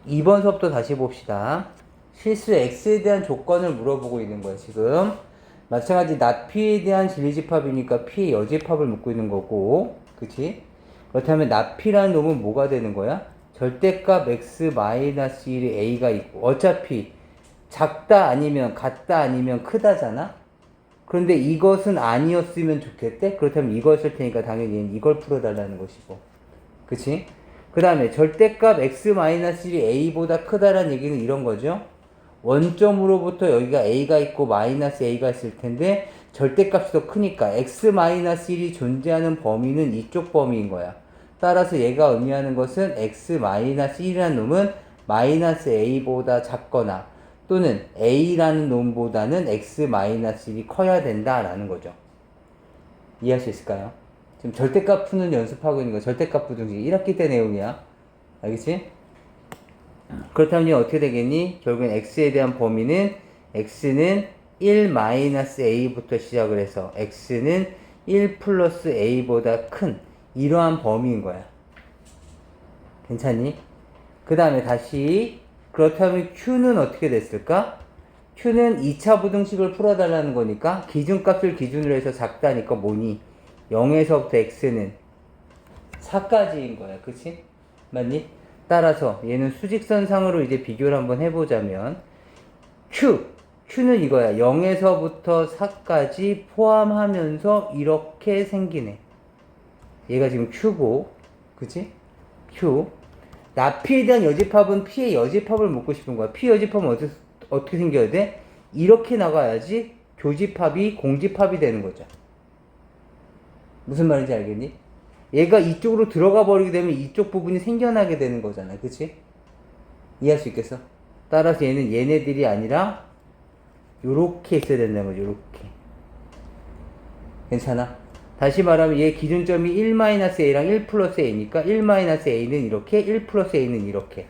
2번 수업도 다시 봅시다. 실수 x에 대한 조건을 물어보고 있는 거야, 지금. 마찬가지 not p에 대한 진리집합이니까 p의 여집합을 묻고 있는 거고, 그치? 그렇다면 not p라는 놈은 뭐가 되는 거야? 절대값 x-1이 a가 있고, 어차피 작다 아니면 같다 아니면 크다잖아? 그런데 이것은 아니었으면 좋겠대? 그렇다면 이것을 테니까 당연히 이걸 풀어달라는 것이고, 그치? 그 다음에 절대값 x-1이 a보다 크다라는 얘기는 이런 거죠. 원점으로부터 여기가 a가 있고 마이너스 a가 있을 텐데 절대값이 더 크니까 x-1이 존재하는 범위는 이쪽 범위인 거야. 따라서 얘가 의미하는 것은 x-1이라는 놈은 마이너스 a보다 작거나 또는 a라는 놈보다는 x-1이 커야 된다라는 거죠. 이해할 수 있을까요? 지금 절대값 푸는 연습하고 있는 거 절대값 부등식 1학기 때 내용이야. 알겠지? 그렇다면 어떻게 되겠니? 결국엔 x에 대한 범위는 x는 1-a부터 시작을 해서 x는 1 플러스 a보다 큰 이러한 범위인 거야. 괜찮니? 그 다음에 다시 그렇다면 q는 어떻게 됐을까? q는 2차 부등식을 풀어달라는 거니까 기준값을 기준으로 해서 작다니까 뭐니? 0에서부터 x는 4까지인 거야. 그치? 맞니? 따라서 얘는 수직선상으로 이제 비교를 한번 해보자면 q는 이거야. 0에서부터 4까지 포함하면서 이렇게 생기네. 얘가 지금 q고, 그치? q. 나피에 대한 여집합은 p의 여집합을 묻고 싶은 거야. p 여집합은 어떻게 생겨야 돼? 이렇게 나가야지 교집합이 공집합이 되는 거죠. 무슨 말인지 알겠니? 얘가 이쪽으로 들어가 버리게 되면 이쪽 부분이 생겨나게 되는 거잖아. 그치? 이해할 수 있겠어? 따라서 얘는 얘네들이 아니라 요렇게 있어야 된다는 거죠. 요렇게. 괜찮아? 다시 말하면 얘 기준점이 1-a랑 1 플러스 a니까 1-a는 이렇게 1 플러스 a는 이렇게.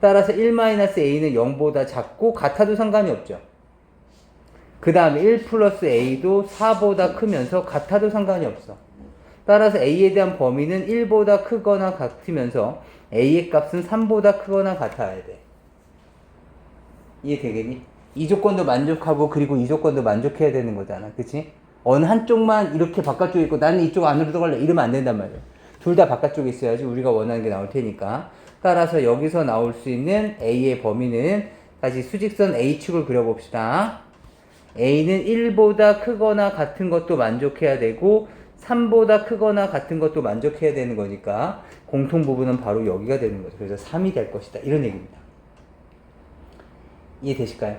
따라서 1-a는 0보다 작고 같아도 상관이 없죠. 그 다음에 1 플러스 a도 4보다 크면서 같아도 상관이 없어. 따라서 a에 대한 범위는 1보다 크거나 같으면서 a의 값은 3보다 크거나 같아야 돼. 이해되겠니? 이 조건도 만족하고 그리고 이 조건도 만족해야 되는 거잖아. 그치? 어느 한쪽만 이렇게 바깥쪽에 있고 나는 이쪽 안으로 들어갈래 이러면 안 된단 말이야. 둘 다 바깥쪽에 있어야지 우리가 원하는 게 나올 테니까. 따라서 여기서 나올 수 있는 a의 범위는 다시 수직선 a축을 그려봅시다. a는 1보다 크거나 같은 것도 만족해야 되고 3보다 크거나 같은 것도 만족해야 되는 거니까 공통 부분은 바로 여기가 되는 거죠. 그래서 3이 될 것이다. 이런 얘기입니다. 이해되실까요?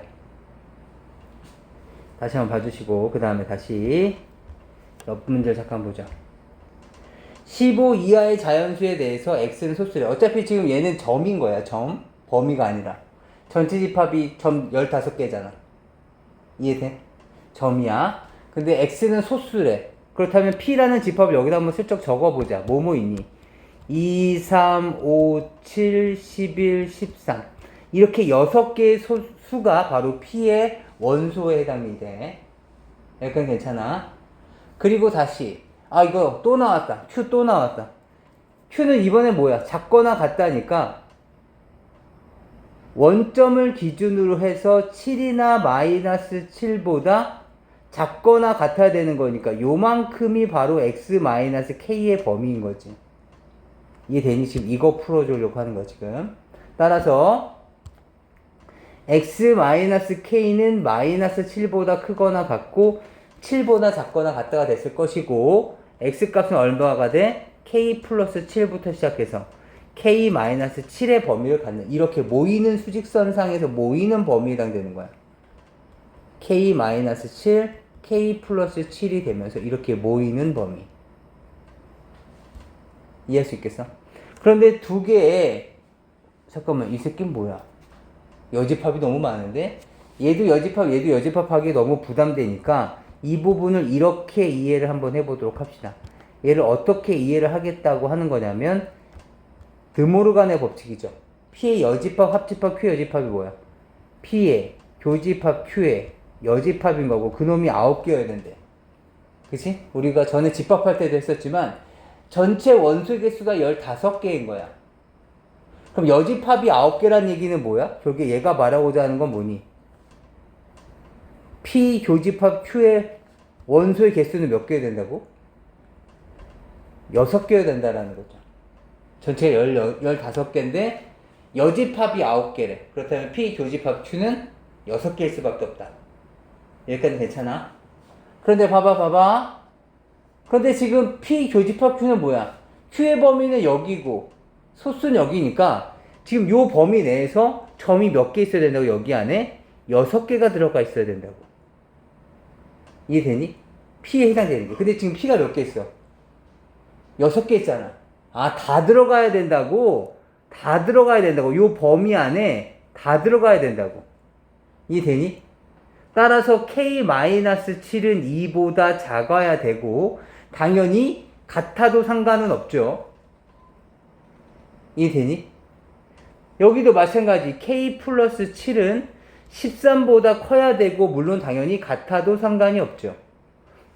다시 한번 봐주시고 그 다음에 다시 옆 문제를 잠깐 보자. 15 이하의 자연수에 대해서 x는 소수래. 어차피 지금 얘는 점인 거야. 점. 범위가 아니라. 전체 집합이 점 15개잖아. 이해돼? 점이야. 근데 x는 소수래. 그렇다면 p라는 집합을 여기다 한번 슬쩍 적어보자. 뭐뭐이니? 2, 3, 5, 7, 11, 13 이렇게 6개의 수가 바로 p의 원소에 해당이 돼. 약간 괜찮아. 그리고 다시 이거 또 나왔다. q 또 나왔다. q는 이번에 뭐야? 작거나 같다니까 원점을 기준으로 해서 7이나 마이너스 7보다 작거나 같아야 되는 거니까 요만큼이 바로 x-k의 범위인 거지. 이해되니? 지금 이거 풀어주려고 하는 거야 지금. 따라서 x-k는 마이너스 7보다 크거나 같고 7보다 작거나 같다가 됐을 것이고 x값은 얼마가 돼? k 플러스 7부터 시작해서 k-7의 범위를 갖는 이렇게 모이는 수직선상에서 모이는 범위에 해당되는 거야. k-7 k 플러스 7이 되면서 이렇게 모이는 범위. 이해할 수 있겠어? 그런데 두 개의 잠깐만 이 새끼는 뭐야? 여집합이 너무 많은데 얘도 여집합 얘도 여집합하기 너무 부담되니까 이 부분을 이렇게 이해를 한번 해보도록 합시다. 얘를 어떻게 이해를 하겠다고 하는 거냐면 드모르간의 법칙이죠. P의 여집합, 합집합, Q 여집합이 뭐야? P의 교집합, Q의 여집합인 거고 그놈이 9개여야 된대. 그치? 우리가 전에 집합할 때도 했었지만 전체 원소 개수가 15개인 거야. 그럼 여집합이 9개란 얘기는 뭐야? 결국에 얘가 말하고자 하는 건 뭐니? P 교집합 Q의 원소의 개수는 몇 개여야 된다고? 6개여야 된다라는 거죠. 전체가 15개인데 여집합이 9개래. 그렇다면 P 교집합 Q는 6개일 수밖에 없다. 여기까지 괜찮아? 그런데 봐봐. 그런데 지금 P 교집합 Q는 뭐야? Q의 범위는 여기고 소수는 여기니까 지금 요 범위 내에서 점이 몇 개 있어야 된다고? 여기 안에 6개가 들어가 있어야 된다고. 이해되니? P에 해당되는 게. 근데 지금 P가 몇 개 있어? 6개 있잖아. 아, 다 들어가야 된다고? 다 들어가야 된다고. 요 범위 안에 다 들어가야 된다고. 이해되니? 따라서 K-7은 2보다 작아야 되고, 당연히 같아도 상관은 없죠. 이해되니? 여기도 마찬가지. K 플러스 7은 13보다 커야 되고, 물론 당연히 같아도 상관이 없죠.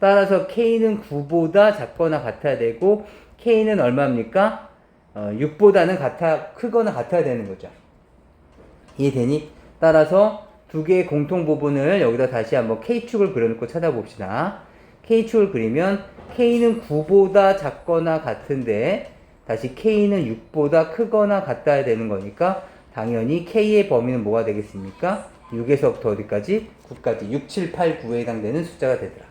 따라서 K는 9보다 작거나 같아야 되고, K는 얼마입니까? 6보다는 크거나 같아야 되는 거죠. 이해되니? 따라서 두 개의 공통 부분을 여기다 다시 한번 K축을 그려놓고 찾아봅시다. K축을 그리면 K는 9보다 작거나 같은데 다시 K는 6보다 크거나 같아야 되는 거니까 당연히 K의 범위는 뭐가 되겠습니까? 6에서부터 어디까지? 9까지. 6, 7, 8, 9에 해당되는 숫자가 되더라.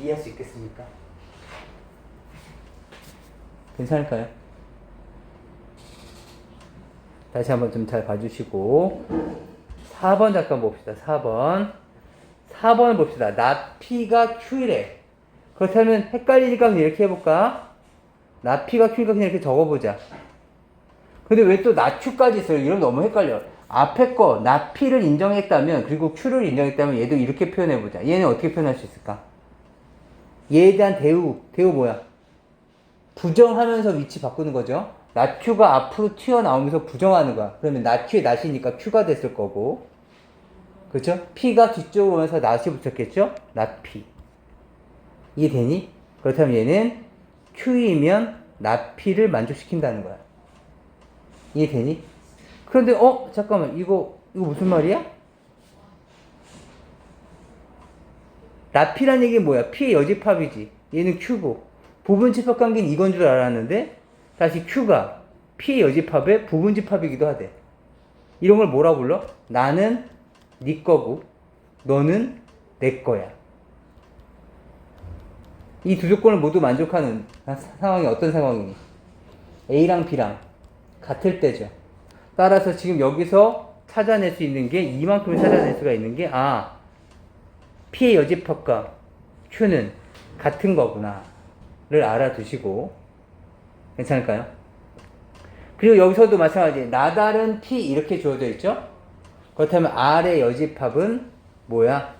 이해할 수 있겠습니까? 괜찮을까요? 다시 한번 좀 잘 봐주시고 4번 잠깐 봅시다. 4번을 봅시다. not P가 Q래. 그렇다면 헷갈리니까 그냥 이렇게 해볼까? not P가 Q니까 그냥 이렇게 적어보자. 근데 왜 또 not Q까지 있어요? 이러면 너무 헷갈려. 앞에 거 not P를 인정했다면 그리고 Q를 인정했다면 얘도 이렇게 표현해보자. 얘는 어떻게 표현할 수 있을까? 얘에 대한 대우 뭐야? 부정하면서 위치 바꾸는 거죠. not Q가 앞으로 튀어나오면서 부정하는 거야. 그러면 not Q의 not이니까 Q가 됐을 거고. 그렇죠? P가 뒤쪽으로 오면서 not이 붙였겠죠? not P. 이해되니? 그렇다면 얘는 Q이면 not P를 만족시킨다는 거야. 이해되니? 그런데 잠깐만 이거 무슨 말이야? not P란 얘기는 뭐야? P의 여집합이지. 얘는 Q고 부분집합 관계는 이건 줄 알았는데 다시 Q가 P의 여집합의 부분집합이기도 하대. 이런 걸 뭐라 불러? 나는 네 거고 너는 내 거야. 이 두 조건을 모두 만족하는 상황이 어떤 상황이니? A랑 B랑 같을 때죠. 따라서 지금 여기서 찾아낼 수 있는 게 이만큼을 찾아낼 수가 있는 게 P의 여집합과 Q는 같은 거구나 를 알아두시고 괜찮을까요? 그리고 여기서도 마찬가지 나달은 P 이렇게 주어져 있죠? 그렇다면 R의 여집합은 뭐야?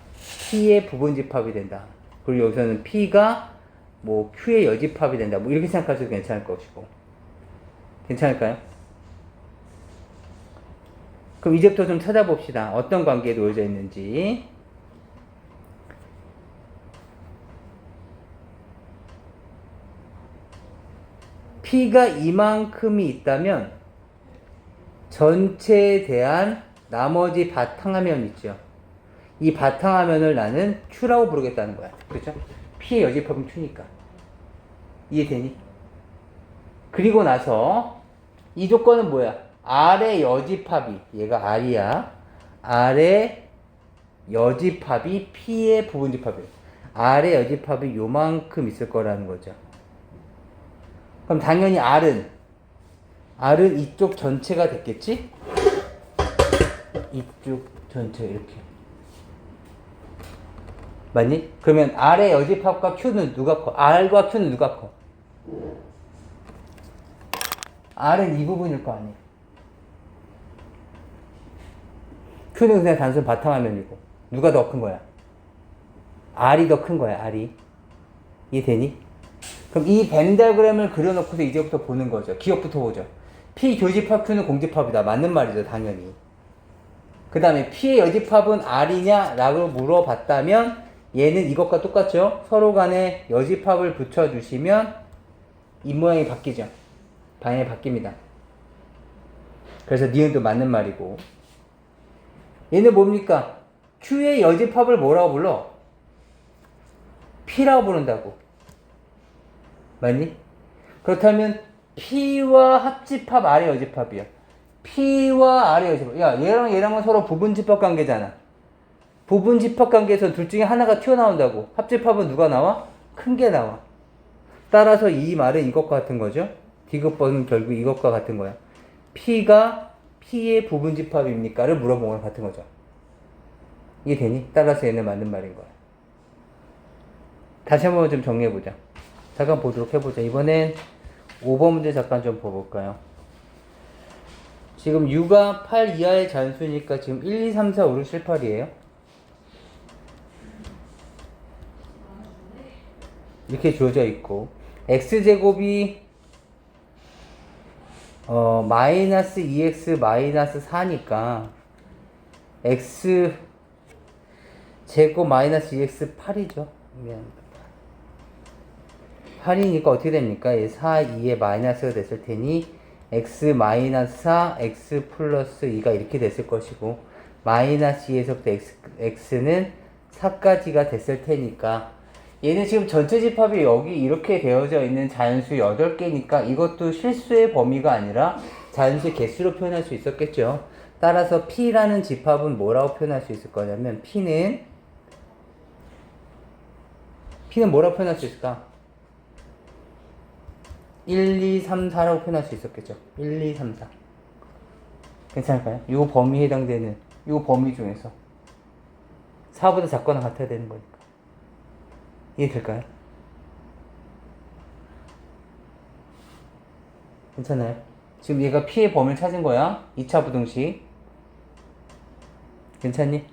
P의 부분집합이 된다. 그리고 여기서는 P가 뭐 Q의 여집합이 된다. 뭐 이렇게 생각하셔도 괜찮을 것이고 괜찮을까요? 그럼 이제부터 좀 찾아봅시다. 어떤 관계에 놓여져 있는지. P가 이만큼이 있다면 전체에 대한 나머지 바탕화면 있죠. 이 바탕화면을 나는 Q라고 부르겠다는 거야. 그렇죠? P의 여집합은 Q니까. 이해되니? 그리고 나서 이 조건은 뭐야? R의 여집합이 얘가 R이야. R의 여집합이 P의 부분집합이에요. R의 여집합이 요만큼 있을 거라는 거죠. 그럼 당연히 R은 이쪽 전체가 됐겠지? 이쪽 전체 이렇게. 맞니? 그러면 R의 여집합과 Q는 누가 커? R과 Q는 누가 커? R은 이 부분일 거 아니야. Q는 그냥 단순 바탕화면이고. 누가 더 큰 거야? R이 더 큰 거야, R이. 이해되니? 그럼 이 벤 다이어그램을 그려놓고서 이제부터 보는 거죠. 기억부터 보죠. P 교집합 Q는 공집합이다. 맞는 말이죠, 당연히. 그 다음에 P의 여집합은 R이냐? 라고 물어봤다면 얘는 이것과 똑같죠? 서로 간에 여집합을 붙여주시면 이 모양이 바뀌죠. 방향이 바뀝니다. 그래서 니은도 맞는 말이고. 얘는 뭡니까? Q의 여집합을 뭐라고 불러? P라고 부른다고. 맞니? 그렇다면 P와 합집합 아래 여집합이야. P와 아래 여집합. 야, 얘랑 얘랑은 서로 부분집합 관계잖아. 부분집합 관계에서 둘 중에 하나가 튀어나온다고. 합집합은 누가 나와? 큰 게 나와. 따라서 이 말은 이것과 같은 거죠. 디귿번은 결국 이것과 같은 거야. P가 P의 부분집합입니까를 물어본 거랑 같은 거죠. 이게 되니? 따라서 얘는 맞는 말인 거야. 다시 한번 좀 정리해보자. 잠깐 보도록 해보자. 이번엔 5번 문제 잠깐 좀 봐볼까요? 지금 U가 8 이하의 잔수니까 지금 1, 2, 3, 4, 5, 6, 7, 8이에요. 이렇게 주어져 있고 x제곱이 마이너스 2x 마이너스 4니까 x 제곱 마이너스 2x 8이죠. 미안합니다. 8이니까 어떻게 됩니까? 4, 2에 마이너스가 됐을 테니 x 마이너스 4, x 플러스 2가 이렇게 됐을 것이고 마이너스 2에서부터 x는 4까지가 됐을 테니까 얘는 지금 전체 집합이 여기 이렇게 되어져 있는 잔수 8개니까 이것도 실수의 범위가 아니라 잔수의 개수로 표현할 수 있었겠죠. 따라서 P라는 집합은 뭐라고 표현할 수 있을 거냐면 P는 뭐라고 표현할 수 있을까? 1, 2, 3, 4라고 표현할 수 있었겠죠. 1, 2, 3, 4. 괜찮을까요? 이 범위에 해당되는 이 범위 중에서 4보다 작거나 같아야 되는 거니까. 이해될까요? 괜찮아요? 지금 얘가 P의 범위를 찾은 거야. 2차 부등식. 괜찮니?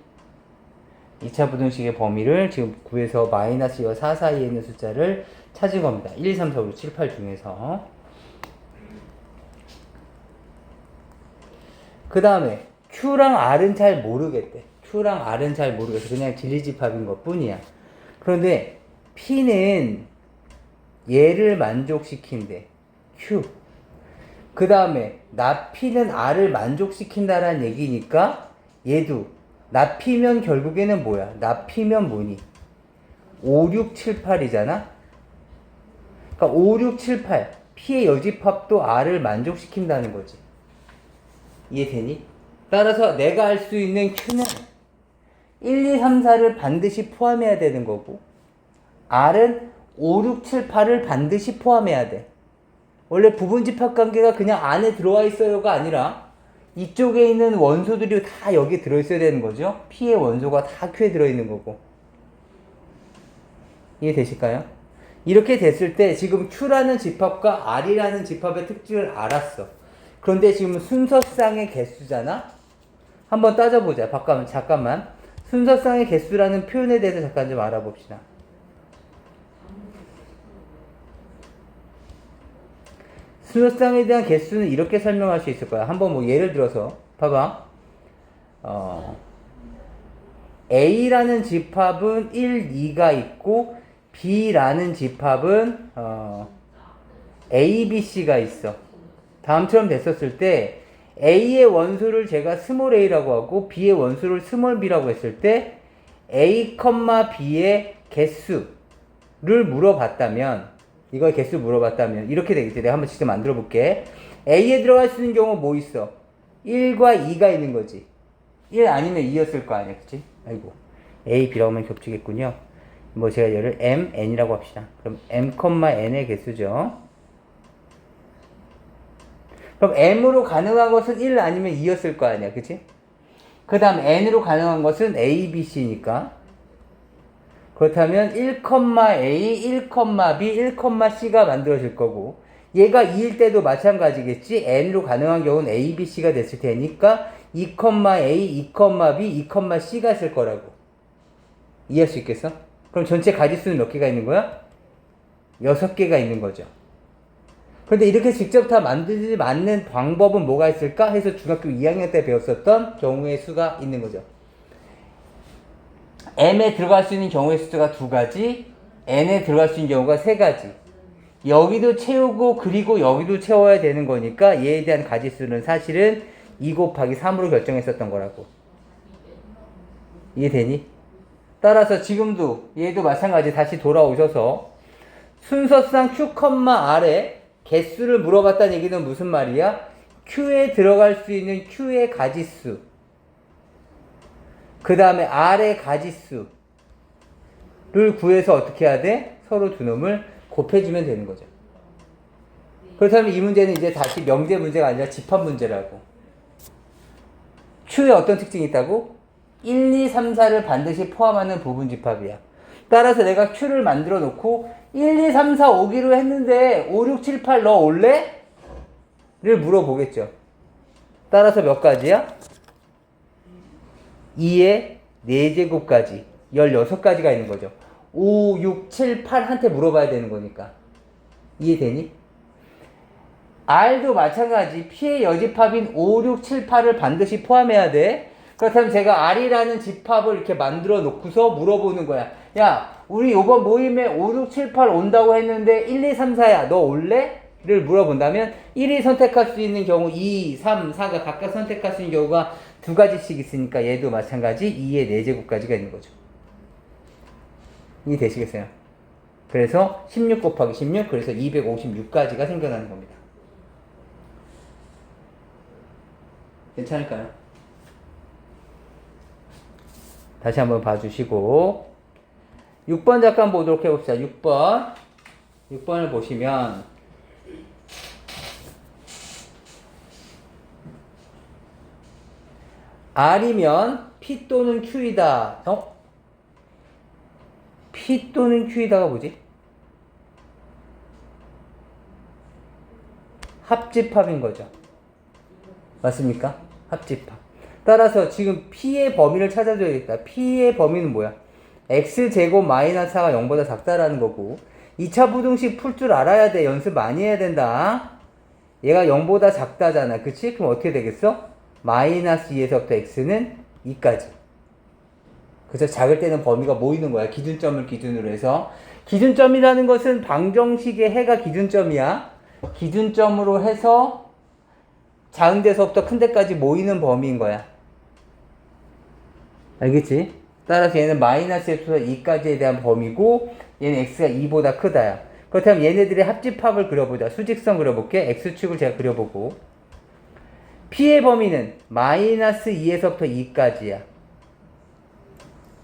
2차 부등식의 범위를 지금 구해서 마이너스 2와 4 사이에 있는 숫자를 찾은 겁니다. 1, 2, 3, 4, 5, 6, 7, 8 중에서. 그 다음에 Q랑 R은 잘 모르겠대. Q랑 R은 잘 모르겠어. 그냥 진리집합인 것 뿐이야. 그런데 P는 얘를 만족시킨대. Q. 그 다음에 나 P는 R을 만족시킨다라는 얘기니까 얘도 나 P면 결국에는 뭐야? 나 P면 뭐니? 5, 6, 7, 8이잖아? 그러니까 5, 6, 7, 8 P의 여집합도 R을 만족시킨다는 거지. 이해되니? 따라서 내가 알 수 있는 Q는 1, 2, 3, 4를 반드시 포함해야 되는 거고 R은 5, 6, 7, 8을 반드시 포함해야 돼. 원래 부분집합관계가 그냥 안에 들어와 있어요가 아니라 이쪽에 있는 원소들이 다 여기 들어있어야 되는 거죠. P의 원소가 다 Q에 들어있는 거고. 이해되실까요? 이렇게 됐을 때 지금 Q라는 집합과 R이라는 집합의 특징을 알았어. 그런데 지금 순서쌍의 개수잖아? 한번 따져보자. 잠깐만. 순서쌍의 개수라는 표현에 대해서 잠깐 좀 알아봅시다. 순서쌍에 대한 개수는 이렇게 설명할 수 있을 거야. 한번 뭐 예를 들어서 봐봐. A라는 집합은 1, 2가 있고 B라는 집합은 A, B, C가 있어. 다음처럼 됐었을 때 A의 원소를 제가 스몰 a라고 하고 B의 원소를 스몰 b라고 했을 때 A, B의 개수를 물어봤다면 이걸 개수 물어봤다면 이렇게 되겠지. 내가 한번 직접 만들어 볼게. A에 들어갈 수 있는 경우 뭐 있어? 1과 2가 있는 거지. 1 아니면 2였을 거 아니야. 그치? 아이고. A, B라고 하면 겹치겠군요. 뭐 제가 얘를 M, N이라고 합시다. 그럼 M, N의 개수죠. 그럼 M으로 가능한 것은 1 아니면 2였을 거 아니야. 그치? 그 다음 N으로 가능한 것은 A, B, C니까. 그렇다면 1,A, 1,B, 1,C가 만들어질 거고 얘가 2일 때도 마찬가지겠지. N으로 가능한 경우는 A, B, C가 됐을 테니까 2,A, 2,B, 2,C가 있을 거라고. 이해할 수 있겠어? 그럼 전체 가지수는 몇 개가 있는 거야? 6개가 있는 거죠. 그런데 이렇게 직접 다 만들지 않는 방법은 뭐가 있을까? 해서 중학교 2학년 때 배웠었던 경우의 수가 있는 거죠. M에 들어갈 수 있는 경우의 수가 2가지, N에 들어갈 수 있는 경우가 3가지. 여기도 채우고 그리고 여기도 채워야 되는 거니까 얘에 대한 가지수는 사실은 2 곱하기 3으로 결정했었던 거라고. 이해되니? 따라서 지금도 얘도 마찬가지 다시 돌아오셔서 순서상 Q, R에 개수를 물어봤다는 얘기는 무슨 말이야? Q에 들어갈 수 있는 Q의 가지수, 그 다음에 R의 가지수를 구해서 어떻게 해야 돼? 서로 두 놈을 곱해주면 되는 거죠. 그렇다면 이 문제는 이제 다시 명제 문제가 아니라 집합 문제라고. Q에 어떤 특징이 있다고? 1, 2, 3, 4를 반드시 포함하는 부분 집합이야. 따라서 내가 Q를 만들어 놓고 1, 2, 3, 4 오기로 했는데 5, 6, 7, 8 너 올래? 를 물어보겠죠. 따라서 몇 가지야? 2의 4제곱까지 16가지가 있는 거죠. 5, 6, 7, 8한테 물어봐야 되는 거니까. 이해되니? R도 마찬가지. P의 여집합인 5, 6, 7, 8을 반드시 포함해야 돼. 그렇다면 제가 R이라는 집합을 이렇게 만들어 놓고서 물어보는 거야. 야, 우리 이번 모임에 5, 6, 7, 8 온다고 했는데 1, 2, 3, 4야. 너 올래? 를 물어본다면 1이 선택할 수 있는 경우 2, 3, 4가 각각 선택할 수 있는 경우가 두 가지씩 있으니까 얘도 마찬가지 2의 4제곱까지가 있는 거죠. 이해되시겠어요? 그래서 16 곱하기 16, 그래서 256가지가 생겨나는 겁니다. 괜찮을까요? 다시 한번 봐주시고 6번 잠깐 보도록 해봅시다. 6번을 보시면 R이면 P 또는 Q이다. P 또는 Q이다가 뭐지? 합집합인 거죠. 맞습니까? 합집합. 따라서 지금 P의 범위를 찾아줘야겠다. P의 범위는 뭐야? X제곱 마이너스 4가 0보다 작다라는 거고 2차 부등식 풀 줄 알아야 돼. 연습 많이 해야 된다. 얘가 0보다 작다잖아. 그치? 그럼 어떻게 되겠어? 마이너스 2에서부터 X는 2까지. 그래서 작을 때는 범위가 모이는 거야. 기준점을 기준으로 해서. 기준점이라는 것은 방정식의 해가 기준점이야. 기준점으로 해서 작은 데서부터 큰 데까지 모이는 범위인 거야. 알겠지? 따라서 얘는 마이너스 1에서 2까지에 대한 범위고 얘는 x가 2보다 크다야. 그렇다면 얘네들의 합집합을 그려보자. 수직선 그려볼게. x축을 제가 그려보고 p의 범위는 마이너스 2에서부터 2까지야.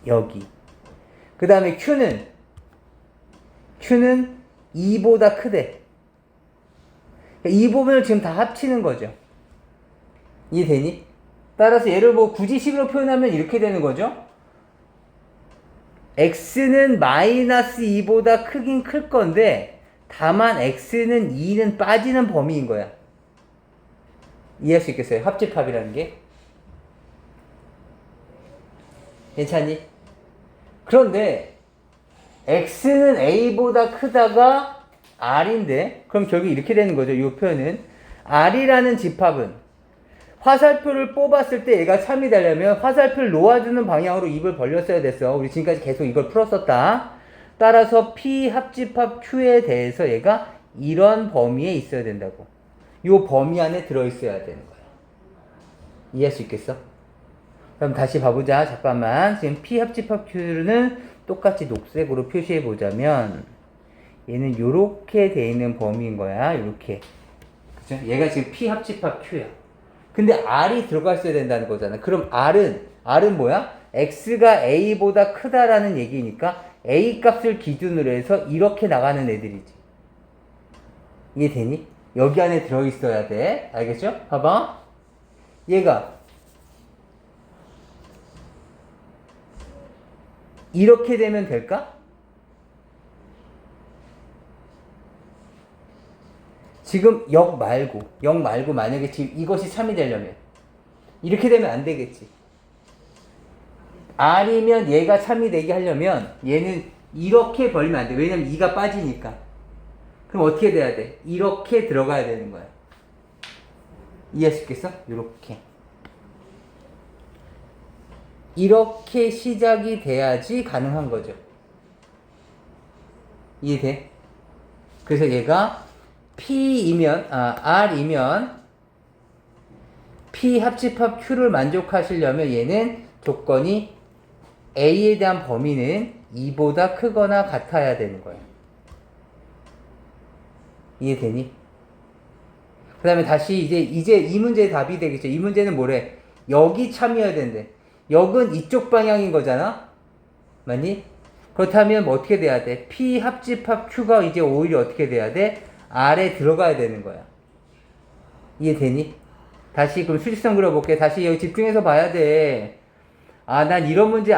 여기. 그 다음에 q는 2보다 크대. 이 부분을 지금 다 합치는 거죠. 이해되니? 따라서 얘를 뭐 굳이 식으로 표현하면 이렇게 되는 거죠. x는 마이너스 2보다 크긴 클 건데 다만 x는 2는 빠지는 범위인 거야. 이해할 수 있겠어요? 합집합이라는 게. 괜찮니? 그런데 x는 a보다 크다가 r인데 그럼 결국 이렇게 되는 거죠. 이 표현은 r이라는 집합은 화살표를 뽑았을 때 얘가 3이 되려면 화살표를 놓아주는 방향으로 입을 벌렸어야 됐어. 우리 지금까지 계속 이걸 풀었었다. 따라서 P 합집합 Q에 대해서 얘가 이런 범위에 있어야 된다고. 이 범위 안에 들어있어야 되는 거야. 이해할 수 있겠어? 그럼 다시 봐보자. 잠깐만. 지금 P 합집합 Q는 똑같이 녹색으로 표시해 보자면 얘는 요렇게 돼 있는 범위인 거야. 요렇게. 그죠? 얘가 지금 P 합집합 Q야. 근데 R이 들어가 있어야 된다는 거잖아. 그럼 R은 뭐야? X가 A보다 크다라는 얘기니까 A 값을 기준으로 해서 이렇게 나가는 애들이지. 이해되니? 여기 안에 들어있어야 돼. 알겠죠? 봐봐. 얘가 이렇게 되면 될까? 지금 역 말고 만약에 지금 이것이 3이 되려면 이렇게 되면 안 되겠지. R이면 얘가 3이 되게 하려면 얘는 이렇게 벌리면 안 돼. 왜냐면 2가 빠지니까. 그럼 어떻게 돼야 돼? 이렇게 들어가야 되는 거야. 이해할 수 있겠어? 이렇게 시작이 돼야지 가능한 거죠. 이해돼? 그래서 얘가 R이면 P 합집합 Q를 만족하시려면 얘는 조건이 A에 대한 범위는 2보다 크거나 같아야 되는 거예요. 이해되니? 그 다음에 다시 이제 이 문제의 답이 되겠죠. 이 문제는 뭐래? 역이 참이어야 된대. 역은 이쪽 방향인 거잖아? 맞니? 그렇다면 뭐 어떻게 돼야 돼? P 합집합 Q가 이제 오히려 어떻게 돼야 돼? R에 들어가야 되는 거야. 이해되니? 다시 그럼 수직선 그려볼게. 다시 여기 집중해서 봐야 돼. 아, 난 이런 문제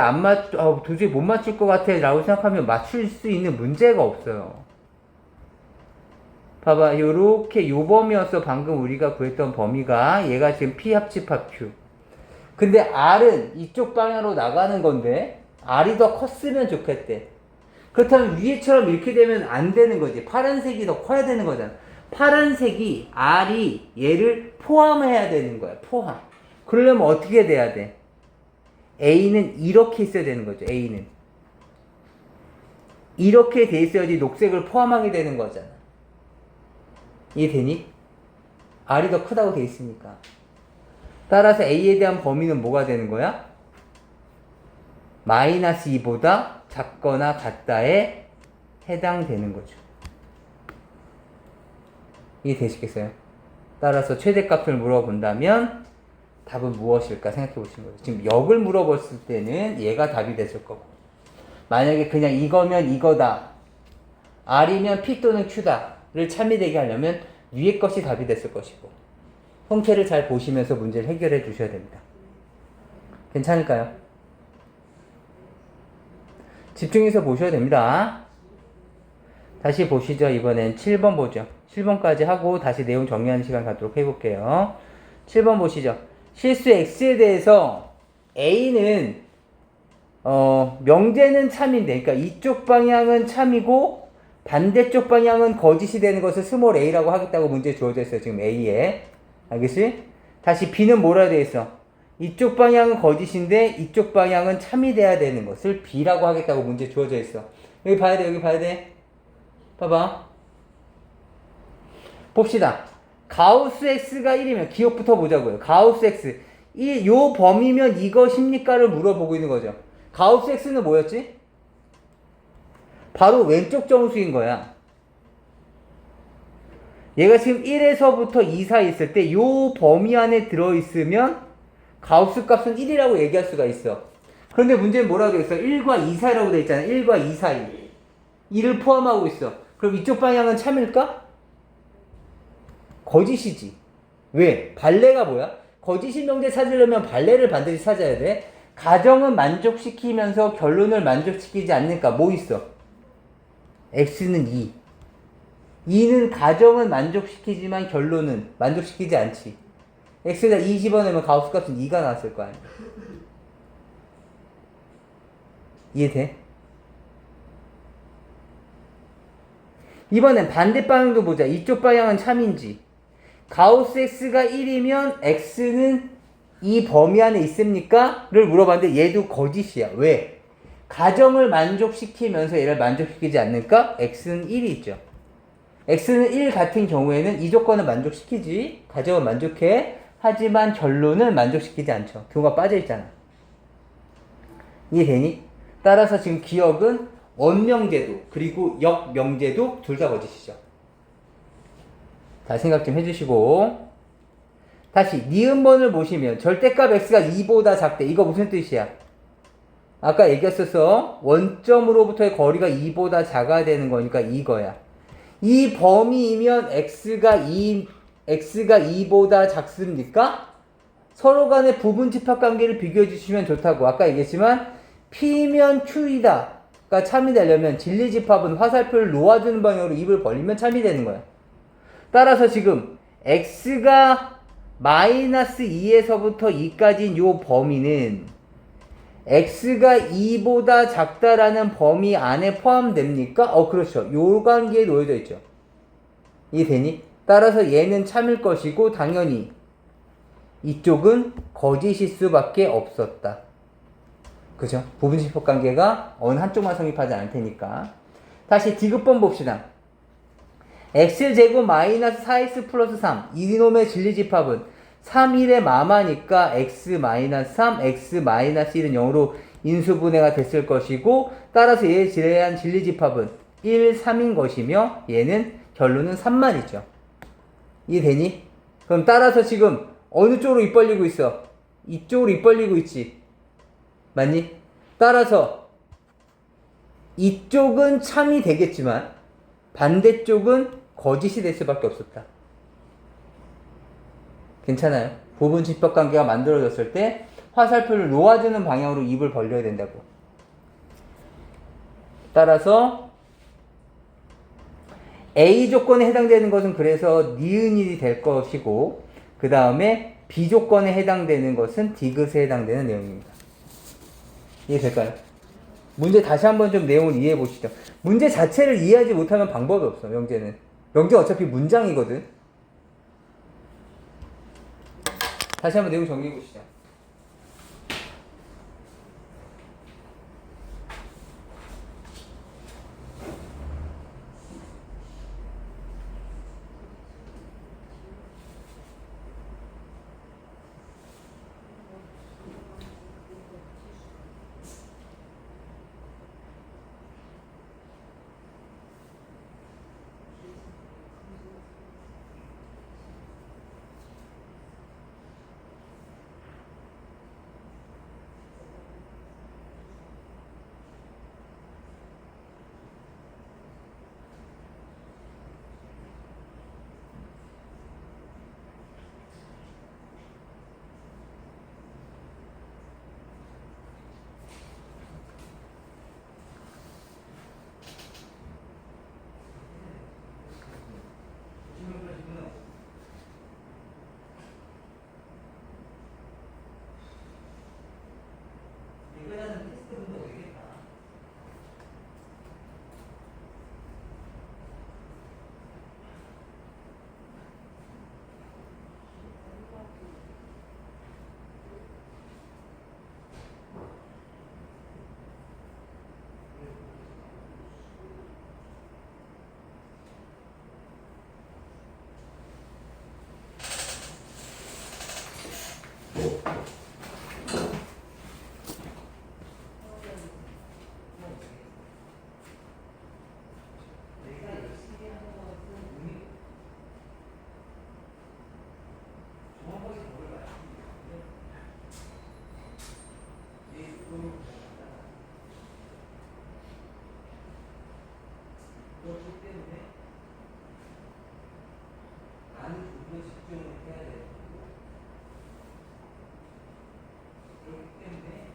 도저히 못 맞출 것 같아 라고 생각하면 맞출 수 있는 문제가 없어요. 봐봐, 요렇게 요 범위였어. 방금 우리가 구했던 범위가. 얘가 지금 P 합집합 Q. 근데 R은 이쪽 방향으로 나가는 건데 R이 더 컸으면 좋겠대. 그렇다면 위에처럼 이렇게 되면 안 되는 거지. 파란색이 더 커야 되는 거잖아. 파란색이 R이 얘를 포함해야 되는 거야. 포함. 그러려면 어떻게 돼야 돼? A는 이렇게 있어야 되는 거죠. A는 이렇게 돼 있어야지 녹색을 포함하게 되는 거잖아. 이해되니? R이 더 크다고 돼 있으니까. 따라서 A에 대한 범위는 뭐가 되는 거야? 마이너스 2보다 작거나 같다에 해당되는 거죠. 이해되시겠어요? 따라서 최대값을 물어본다면 답은 무엇일까 생각해 보시는 거예요. 지금 역을 물어봤을 때는 얘가 답이 됐을 거고, 만약에 그냥 이거면 이거다, R이면 P 또는 Q다를 참이되게 하려면 위에 것이 답이 됐을 것이고, 형태를 잘 보시면서 문제를 해결해 주셔야 됩니다. 괜찮을까요? 집중해서 보셔야 됩니다. 다시 보시죠. 이번엔 7번 보죠. 7번까지 하고 다시 내용 정리하는 시간 갖도록 해볼게요. 7번 보시죠. 실수 X에 대해서 A는 명제는 참인데, 그러니까 이쪽 방향은 참이고 반대쪽 방향은 거짓이 되는 것을 스몰 a라고 하겠다고 문제 주어져 있어요. 지금 A에. 알겠지? 다시 B는 뭐라 되어 있어? 이쪽 방향은 거짓인데 이쪽 방향은 참이 돼야 되는 것을 B라고 하겠다고 문제 주어져 있어. 여기 봐야 돼. 여기 봐야 돼. 봐봐. 봅시다. 가우스 X가 1이면 기억부터 보자고요. 가우스 X. 요 범위면 이것입니까를 물어보고 있는 거죠. 가우스 X는 뭐였지? 바로 왼쪽 정수인 거야. 얘가 지금 1에서부터 2 사이 있을 때 요 범위 안에 들어있으면 가우스 값은 1이라고 얘기할 수가 있어. 그런데 문제는 뭐라고 되어 있어? 1과 2 사이라고 되어 있잖아. 1과 2 사이. 2를 포함하고 있어. 그럼 이쪽 방향은 참일까? 거짓이지. 왜? 발레가 뭐야? 거짓인 명제 찾으려면 발레를 반드시 찾아야 돼. 가정은 만족시키면서 결론을 만족시키지 않으니까 뭐 있어? X는 2. 2는 가정은 만족시키지만 결론은 만족시키지 않지. X에다 2 집어넣으면 가우스 값은 2가 나왔을 거 아니야. 이해돼? 이번엔 반대 방향도 보자. 이쪽 방향은 참인지. 가우스 X가 1이면 X는 이 범위 안에 있습니까? 를 물어봤는데 얘도 거짓이야. 왜? 가정을 만족시키면서 얘를 만족시키지 않을까? X는 1이 있죠. X는 1 같은 경우에는 이 조건을 만족시키지. 가정을 만족해. 하지만 결론은 만족시키지 않죠. 교가 빠져있잖아. 이해되니? 따라서 지금 기억은 원명제도 그리고 역명제도 둘 다 거짓이죠. 자, 생각 좀 해주시고 다시 니은번을 보시면 절대값 x가 2보다 작대. 이거 무슨 뜻이야? 아까 얘기했었어. 원점으로부터의 거리가 2보다 작아야 되는 거니까 이거야. 이 범위이면 x가 2보다 작습니까? 서로 간의 부분 집합관계를 비교해 주시면 좋다고. 아까 얘기했지만 P면 Q이다 가 참이 되려면 진리집합은 화살표를 놓아주는 방향으로 입을 벌리면 참이 되는 거야. 따라서 지금 x가 마이너스 2에서부터 2까지인 요 범위는 x가 2보다 작다라는 범위 안에 포함됩니까? 그렇죠. 요 관계에 놓여져 있죠. 이해되니? 따라서 얘는 참일 것이고 당연히 이쪽은 거짓일 수밖에 없었다. 그죠? 부분집합 관계가 어느 한쪽만 성립하지 않을 테니까. 다시 디귿번 봅시다. x제곱 마이너스 4x 플러스 3 이놈의 진리집합은 3일의 마마니까 x 마이너스 3 x 마이너스 1은 0으로 인수분해가 됐을 것이고 따라서 얘에 대한 진리집합은 1, 3인 것이며 얘는 결론은 3만 있죠. 이해되니? 그럼 따라서 지금 어느 쪽으로 입 벌리고 있어? 이쪽으로 입 벌리고 있지. 맞니? 따라서 이쪽은 참이 되겠지만 반대쪽은 거짓이 될 수밖에 없었다. 괜찮아요? 부분 집합관계가 만들어졌을 때 화살표를 놓아주는 방향으로 입을 벌려야 된다고. 따라서 A 조건에 해당되는 것은 그래서 니은이 될 것이고 그 다음에 B 조건에 해당되는 것은 디귿에 해당되는 내용입니다. 이해될까요? 문제 다시 한번 좀 내용을 이해해 보시죠. 문제 자체를 이해하지 못하면 방법이 없어. 명제는. 명제 어차피 문장이거든. 다시 한번 내용 정리해 보시죠. 그렇기 때문에 많은 부분에 집중을 해야 되는 거고 그렇기 때문에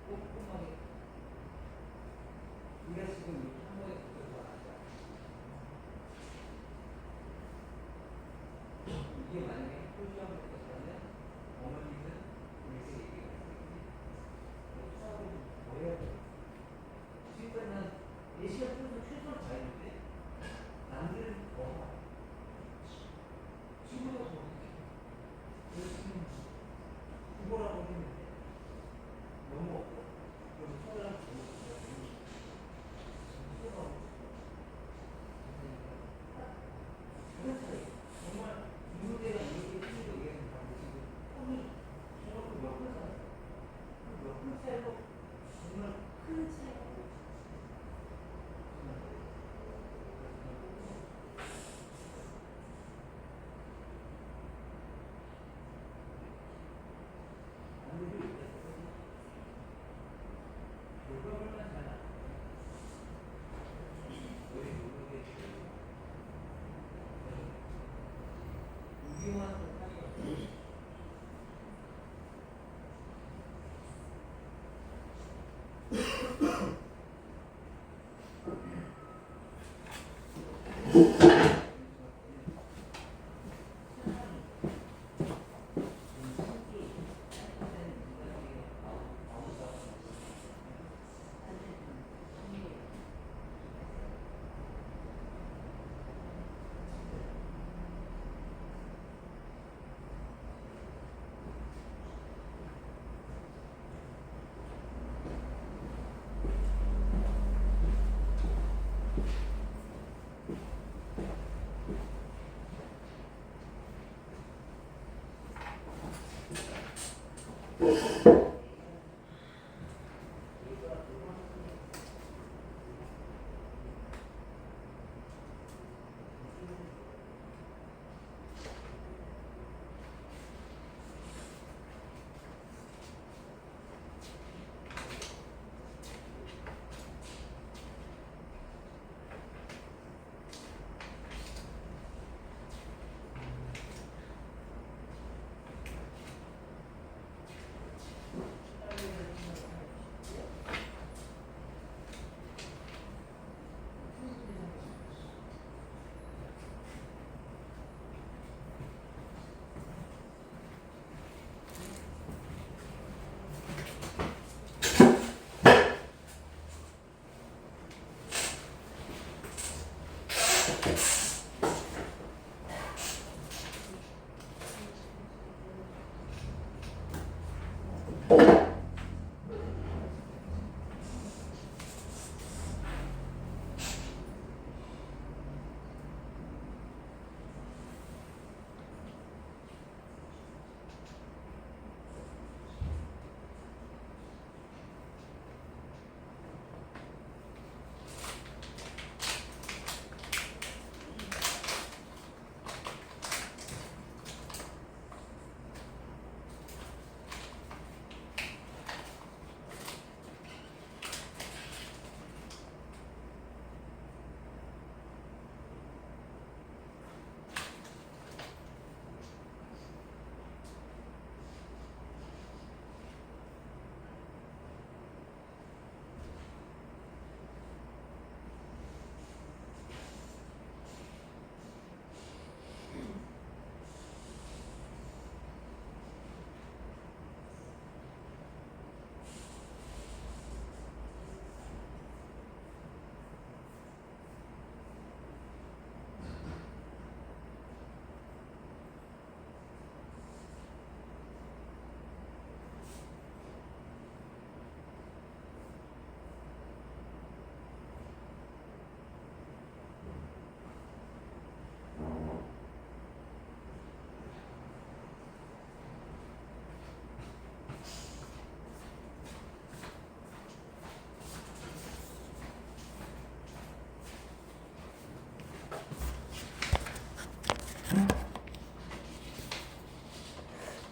꼼꼼하게 우리가 지금 이렇게 한 번에 붙여서 하자. 이게 만약에 표시하고 있었다면 어머니는 우리에게 얘기했겠지. 수학을 뭐 해야 돼? 지금까지 한 4시간 정도 최소한 자유인데 남들은 더 친구가 더 그래서 국어라고 했는데 너무 없고 그래서 수학이랑 그런 차이 정말 이 문제가 이렇게 틀리고 얘기하는 다고 지금 폰이 중학교 몇분 살았어? 몇분 차이로 정말 큰 차이가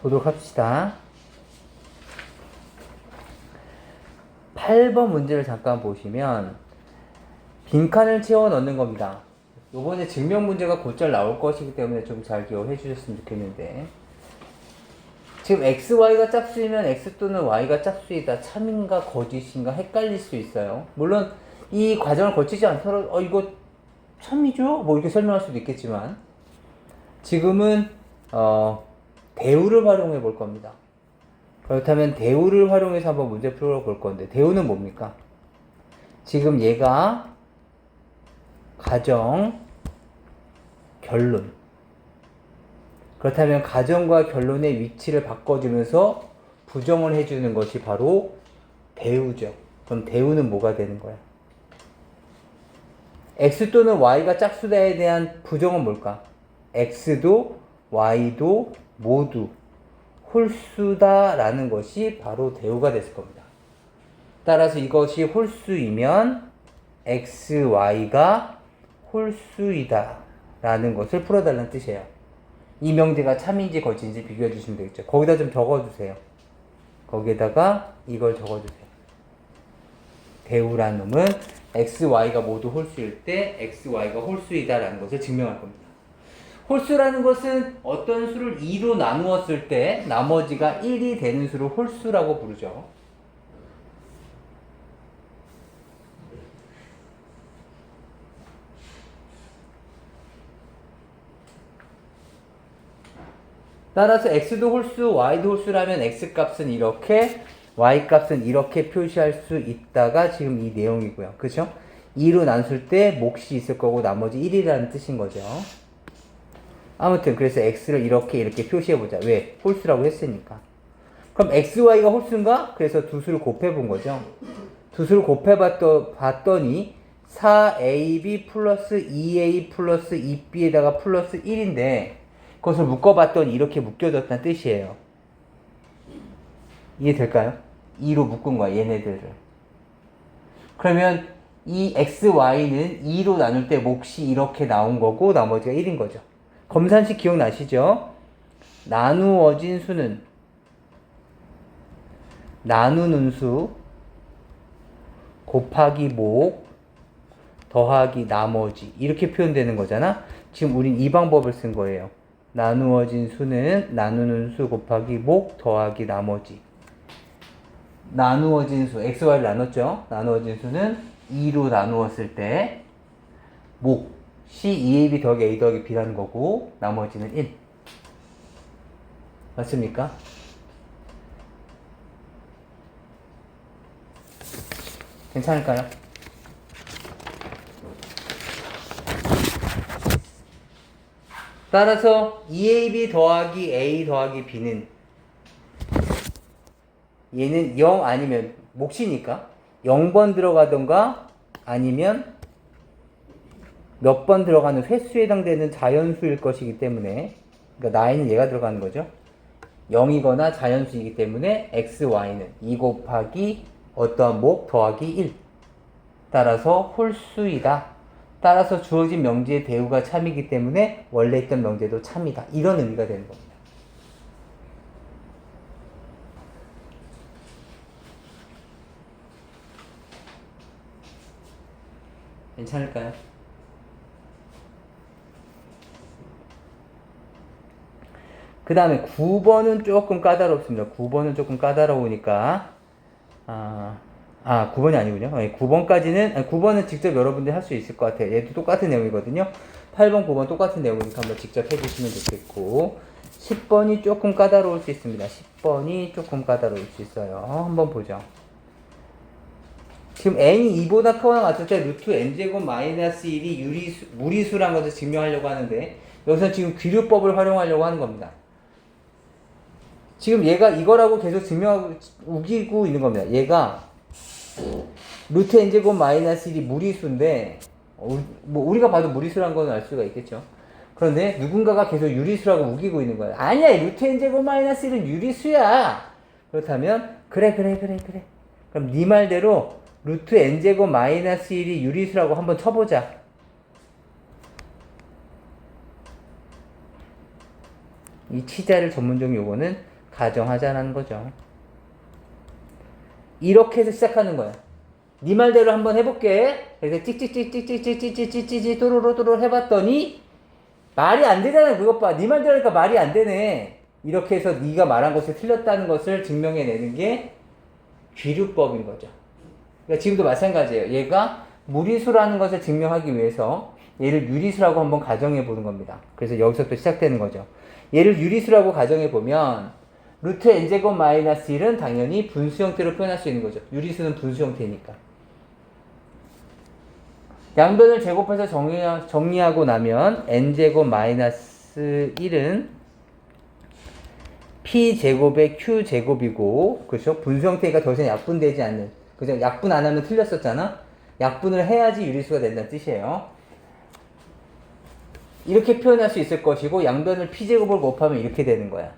보도록 합시다. 8번 문제를 잠깐 보시면 빈칸을 채워 넣는 겁니다. 요번에 증명 문제가 곧잘 나올 것이기 때문에 좀 잘 기억해 주셨으면 좋겠는데, 지금 xy가 짝수이면 x 또는 y가 짝수이다, 참인가 거짓인가 헷갈릴 수 있어요. 물론 이 과정을 거치지 않더라도 이거 참이죠? 뭐 이렇게 설명할 수도 있겠지만, 지금은 대우를 활용해 볼 겁니다. 그렇다면 대우를 활용해서 한번 문제 풀어볼 건데, 대우는 뭡니까? 지금 얘가 가정, 결론. 그렇다면 가정과 결론의 위치를 바꿔주면서 부정을 해주는 것이 바로 대우죠. 그럼 대우는 뭐가 되는 거야? x 또는 y가 짝수다에 대한 부정은 뭘까? x도 y도 모두 홀수다라는 것이 바로 대우가 됐을 겁니다. 따라서 이것이 홀수이면 xy가 홀수이다 라는 것을 풀어달라는 뜻이에요. 이 명제가 참인지 거짓인지 비교해 주시면 되겠죠. 거기다 좀 적어주세요. 거기에다가 이걸 적어주세요. 대우라는 놈은 xy가 모두 홀수일 때 xy가 홀수이다 라는 것을 증명할 겁니다. 홀수라는 것은 어떤 수를 2로 나누었을 때 나머지가 1이 되는 수를 홀수라고 부르죠. 따라서 x도 홀수, y도 홀수라면 x값은 이렇게, y값은 이렇게 표시할 수 있다가 지금 이 내용이고요. 그죠? 2로 나눴을 때 몫이 있을 거고 나머지 1이라는 뜻인 거죠. 아무튼 그래서 x를 이렇게 표시해보자. 왜? 홀수라고 했으니까. 그럼 xy가 홀수인가? 그래서 두 수를 곱해본 거죠. 두 수를 곱해봤더니 4ab 플러스 2a 플러스 2b에다가 플러스 1인데 그것을 묶어봤더니 이렇게 묶여졌다는 뜻이에요. 이해될까요? 2로 묶은 거야, 얘네들을. 그러면 이 xy는 2로 나눌 때 몫이 이렇게 나온 거고 나머지가 1인 거죠. 검산식 기억나시죠? 나누어진 수는 나누는 수 곱하기 목 더하기 나머지 이렇게 표현되는 거잖아. 지금 우린 이 방법을 쓴 거예요. 나누어진 수는 나누는 수 곱하기 목 더하기 나머지. 나누어진 수 xy를 나눴죠. 나누어진 수는 2로 나누었을 때 목 C 2ab 더하기 a 더하기 b라는 거고 나머지는 1. 맞습니까? 괜찮을까요? 따라서 2ab 더하기 a 더하기 b는 얘는 0 아니면 몫이니까 0번 들어가던가 아니면 몇 번 들어가는 횟수에 해당되는 자연수일 것이기 때문에, 그러니까 나이는 얘가 들어가는 거죠. 0이거나 자연수이기 때문에 xy는 2 곱하기 어떠한 목 더하기 1. 따라서 홀수이다. 따라서 주어진 명제의 대우가 참이기 때문에 원래 있던 명제도 참이다. 이런 의미가 되는 겁니다. 괜찮을까요? 그 다음에 9번은 조금 까다롭습니다. 9번은 조금 까다로우니까 9번이 아니군요. 9번까지는 9번은 직접 여러분들이 할 수 있을 것 같아요. 얘도 똑같은 내용이거든요. 8번, 9번 똑같은 내용이니까 한번 직접 해주시면 좋겠고 10번이 조금 까다로울 수 있습니다. 10번이 조금 까다로울 수 있어요. 한번 보죠. 지금 n이 2보다 크거나 같을 때 루트 n제곱 마이너스 1이 무리수라는 것을 증명하려고 하는데 여기서 지금 귀류법을 활용하려고 하는 겁니다. 지금 얘가 이거라고 계속 증명하고 우기고 있는 겁니다. 얘가 루트 n제곱 마이너스 1이 무리수인데 뭐 우리가 봐도 무리수라는 건 알 수가 있겠죠. 그런데 누군가가 계속 유리수라고 우기고 있는 거예요. 아니야, 루트 n제곱 마이너스 1은 유리수야. 그렇다면 그래. 그럼 네 말대로 루트 n제곱 마이너스 1이 유리수라고 한번 쳐보자. 이 치자를 전문적인 용어는 가정하자는 거죠. 이렇게 해서 시작하는 거야. 네 말대로 한번 해볼게. 그래서 찍찍찍찍찍찍찍찍찍찍 또로로또로 해봤더니 말이 안 되잖아. 그것 봐. 네 말대로 하니까 말이 안 되네. 이렇게 해서 네가 말한 것이 틀렸다는 것을 증명해내는 게 귀류법인 거죠. 그러니까 지금도 마찬가지예요. 얘가 무리수라는 것을 증명하기 위해서 얘를 유리수라고 한번 가정해 보는 겁니다. 그래서 여기서부터 시작되는 거죠. 얘를 유리수라고 가정해 보면 루트 n제곱 마이너스 1은 당연히 분수 형태로 표현할 수 있는 거죠. 유리수는 분수 형태니까. 양변을 제곱해서 정리하고 나면 n제곱 마이너스 1은 p제곱의 q제곱이고, 그렇죠? 분수 형태니까 더 이상 약분되지 않는, 그죠? 약분 안 하면 틀렸었잖아? 약분을 해야지 유리수가 된다는 뜻이에요. 이렇게 표현할 수 있을 것이고, 양변을 p제곱을 곱하면 이렇게 되는 거야.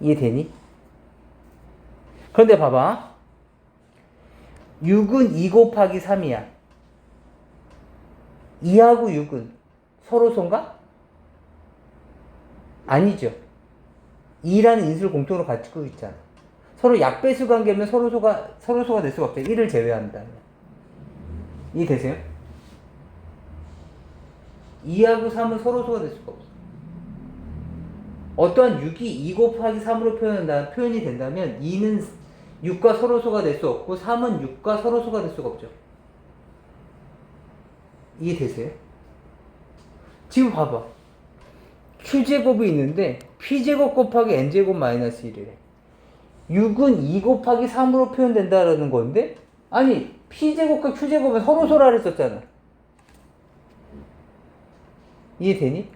이해되니? 그런데 봐봐. 6은 2 곱하기 3이야. 2하고 6은 서로 소인가? 아니죠. 2라는 인수를 공통으로 가지고 있잖아. 서로 약배수 관계면 서로 소가 될 수가 없대. 1을 제외한다면. 이해되세요? 2하고 3은 서로 소가 될 수가 없어. 어떠한 6이 2 곱하기 3으로 표현이 된다면 2는 6과 서로 소가 될 수 없고 3은 6과 서로 소가 될 수가 없죠. 이해되세요? 지금 봐봐. q제곱이 있는데 p제곱 곱하기 n제곱 마이너스 1이래. 6은 2 곱하기 3으로 표현된다라는 건데, 아니 p제곱과 q제곱은 서로 소라 그랬었잖아. 이해되니?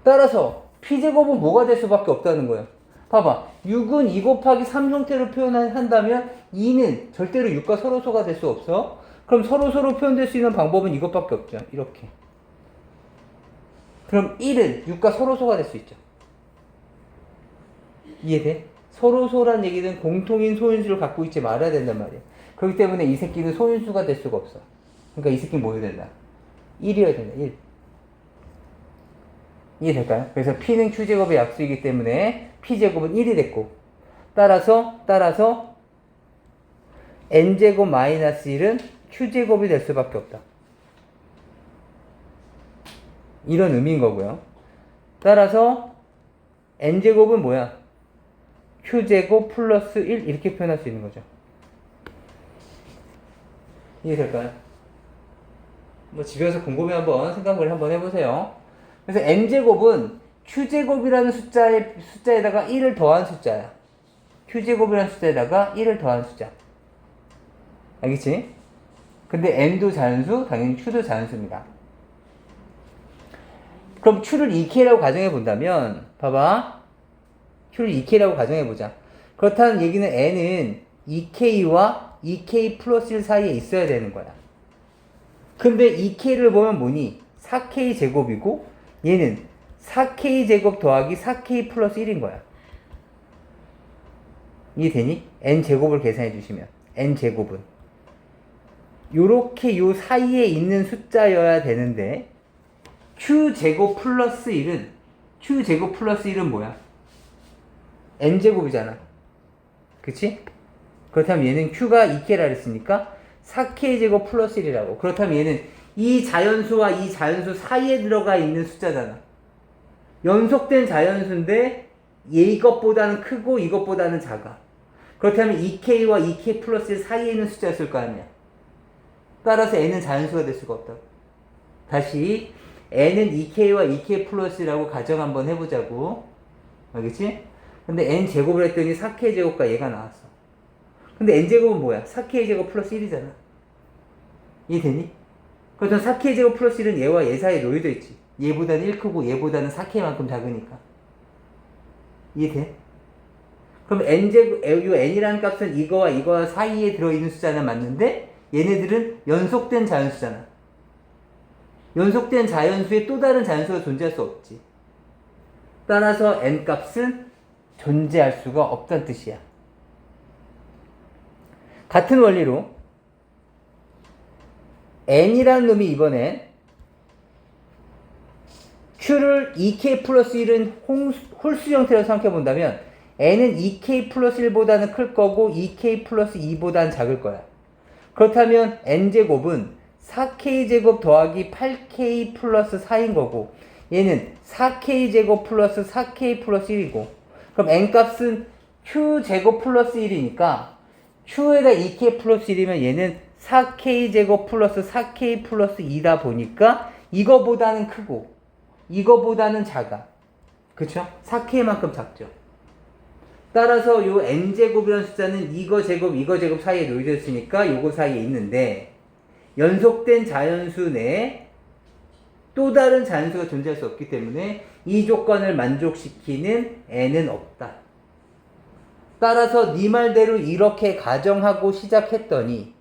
따라서 p제곱은 뭐가 될 수밖에 없다는 거야. 봐봐. 6은 2 곱하기 3 형태로 표현한다면 2는 절대로 6과 서로소가 될 수 없어. 그럼 서로소로 표현될 수 있는 방법은 이것밖에 없죠. 이렇게. 그럼 1은 6과 서로소가 될 수 있죠. 이해돼? 서로소란 얘기는 공통인 소인수를 갖고 있지 말아야 된단 말이야. 그렇기 때문에 이 새끼는 소인수가 될 수가 없어. 그러니까 이 새끼는 뭐여야 된다? 1이어야 된다. 1. 이해될까요? 그래서 P는 Q제곱의 약수이기 때문에 P제곱은 1이 됐고, 따라서 N제곱 마이너스 1은 Q제곱이 될 수밖에 없다. 이런 의미인 거고요. 따라서 N제곱은 뭐야? Q제곱 플러스 1 이렇게 표현할 수 있는 거죠. 이해될까요? 뭐 집에서 곰곰이 한번 생각을 한번 해보세요. 그래서 n제곱은 q제곱이라는 숫자에다가 1을 더한 숫자야. q제곱이라는 숫자에다가 1을 더한 숫자. 알겠지? 근데 n도 자연수, 당연히 q도 자연수입니다. 그럼 q를 2k라고 가정해 본다면, 봐봐. q를 2k라고 가정해 보자. 그렇다는 얘기는 n은 2k와 2k 플러스 1 사이에 있어야 되는 거야. 근데 2k를 보면 뭐니? 4k 제곱이고 얘는 4k 제곱 더하기 4k 플러스 1인 거야. 이해되니? n 제곱을 계산해 주시면 n 제곱은 요렇게 요 사이에 있는 숫자여야 되는데 q 제곱 플러스 1은 뭐야? n 제곱이잖아. 그치? 그렇다면 얘는 q가 2k라 그랬으니까 4k 제곱 플러스 1이라고. 그렇다면 얘는 이 자연수와 이 자연수 사이에 들어가 있는 숫자잖아. 연속된 자연수인데 이것보다는 크고 이것보다는 작아. 그렇다면 2k와 2k 플러스 1 사이에 있는 숫자였을 거 아니야. 따라서 n은 자연수가 될 수가 없다. 다시 n은 2k와 2k 플러스 1이라고 가정 한번 해보자고. 알겠지? 근데 n 제곱을 했더니 4k 제곱과 얘가 나왔어. 근데 n제곱은 뭐야? 4k 제곱 플러스 1이잖아. 이해되니? 그렇다면 4k 제곱 플러스 1은 얘와 얘 사이에 놓여져 있지. 얘보다는 1 크고 얘보다는 4k만큼 작으니까. 이해돼? 그럼 n제곱, 요 n이라는 값은 이거와 사이에 들어있는 숫자는 맞는데 얘네들은 연속된 자연수잖아. 연속된 자연수에 또 다른 자연수가 존재할 수 없지. 따라서 n 값은 존재할 수가 없다는 뜻이야. 같은 원리로 n이라는 놈이 이번에 Q를 2K 플러스 1은 홀수 형태로 생각해 본다면 n은 2K 플러스 1보다는 클 거고 2K 플러스 2보다는 작을 거야. 그렇다면 n제곱은 4K제곱 더하기 8K 플러스 4인 거고 얘는 4K제곱 플러스 4K 플러스 1이고 그럼 n값은 Q제곱 플러스 1이니까 Q에다 2K 플러스 1이면 얘는 4K제곱 플러스 4K 플러스 2다 보니까 이거보다는 크고 이거보다는 작아. 그쵸? 4K만큼 작죠. 따라서 요 n제곱이라는 숫자는 이거 제곱 사이에 놓여져 있으니까 요거 사이에 있는데 연속된 자연수 내에 또 다른 자연수가 존재할 수 없기 때문에 이 조건을 만족시키는 n은 없다. 따라서 네 말대로 이렇게 가정하고 시작했더니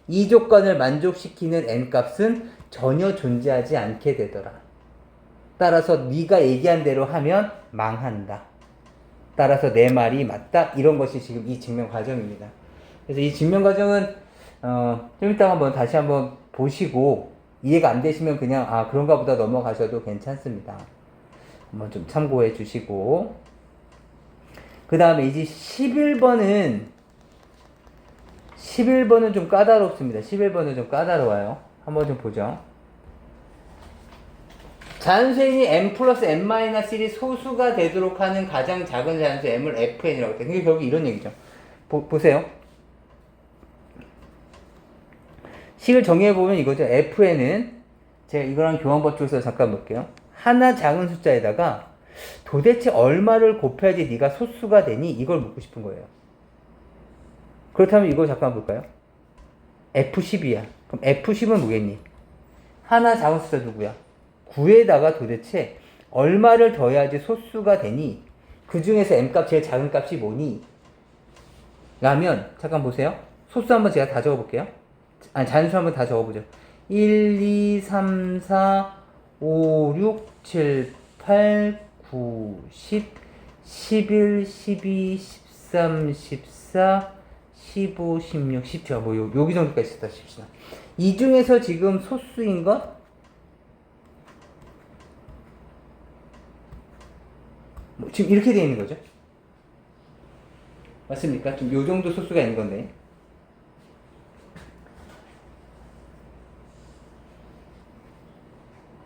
이 조건을 만족시키는 n값은 전혀 존재하지 않게 되더라. 따라서 네가 얘기한 대로 하면 망한다. 따라서 내 말이 맞다. 이런 것이 지금 이 증명 과정입니다. 그래서 이 증명 과정은 좀 이따가 한번 다시 한번 보시고 이해가 안 되시면 그냥 그런가 보다 넘어가셔도 괜찮습니다. 한번 좀 참고해 주시고 그 다음에 이제 11번은 좀 까다롭습니다. 11번은 좀 까다로워요. 한번 좀 보죠. 자연수인이 m 플러스 n-1이 소수가 되도록 하는 가장 작은 자연수 m을 fn이라고 해요. 그게 결국 이런 얘기죠. 보세요. 식을 정의해보면 이거죠. fn은 제가 이거랑 교환법칙에서 잠깐 볼게요. 하나 작은 숫자에다가 도대체 얼마를 곱해야지 네가 소수가 되니? 이걸 묻고 싶은 거예요. 그렇다면 이거 잠깐 볼까요? F10이야. 그럼 F10은 뭐겠니? 하나 작은 숫자 누구야? 9에다가 도대체 얼마를 더해야지 소수가 되니? 그 중에서 m값 제일 작은 값이 뭐니? 라면 잠깐 보세요. 소수 한번 제가 다 적어볼게요. 잔수 한번 다 적어보죠. 1, 2, 3, 4, 5, 6, 7, 8, 9, 10, 11, 12, 13, 14, 15, 16, 17. 여기 정도까지 있었다 칩시다. 이 중에서 지금 소수인 것? 지금 이렇게 되어 있는 거죠. 맞습니까? 좀 요 정도 소수가 있는 건데.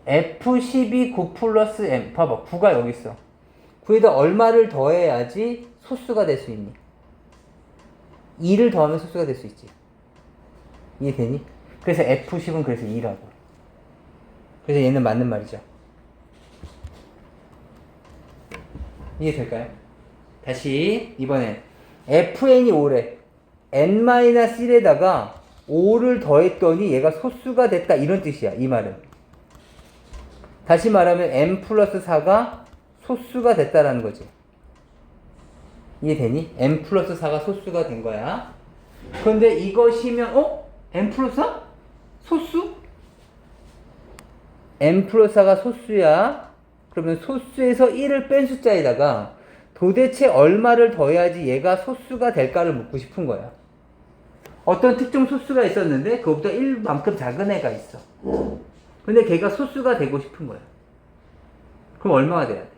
F12 9 플러스 M. 봐봐. 9가 여기 있어. 9에다 얼마를 더해야지 소수가 될 수 있니? 2를 더하면 소수가 될 수 있지. 이해되니? 그래서 F10은 그래서 2라고. 그래서 얘는 맞는 말이죠. 이해될까요? 다시 이번엔 fn이 5래. n-1에다가 5를 더했더니 얘가 소수가 됐다. 이런 뜻이야. 이 말은. 다시 말하면 n 플러스 4가 소수가 됐다라는 거지. 이해되니? n 플러스 4가 소수가 된 거야. 그런데 이것이면 n 플러스 4? 소수? n 플러스 4가 소수야. 그러면 소수에서 1을 뺀 숫자에다가 도대체 얼마를 더해야지 얘가 소수가 될까를 묻고 싶은 거야. 어떤 특정 소수가 있었는데 그것보다 1만큼 작은 애가 있어. 근데 걔가 소수가 되고 싶은 거야. 그럼 얼마가 돼야 돼?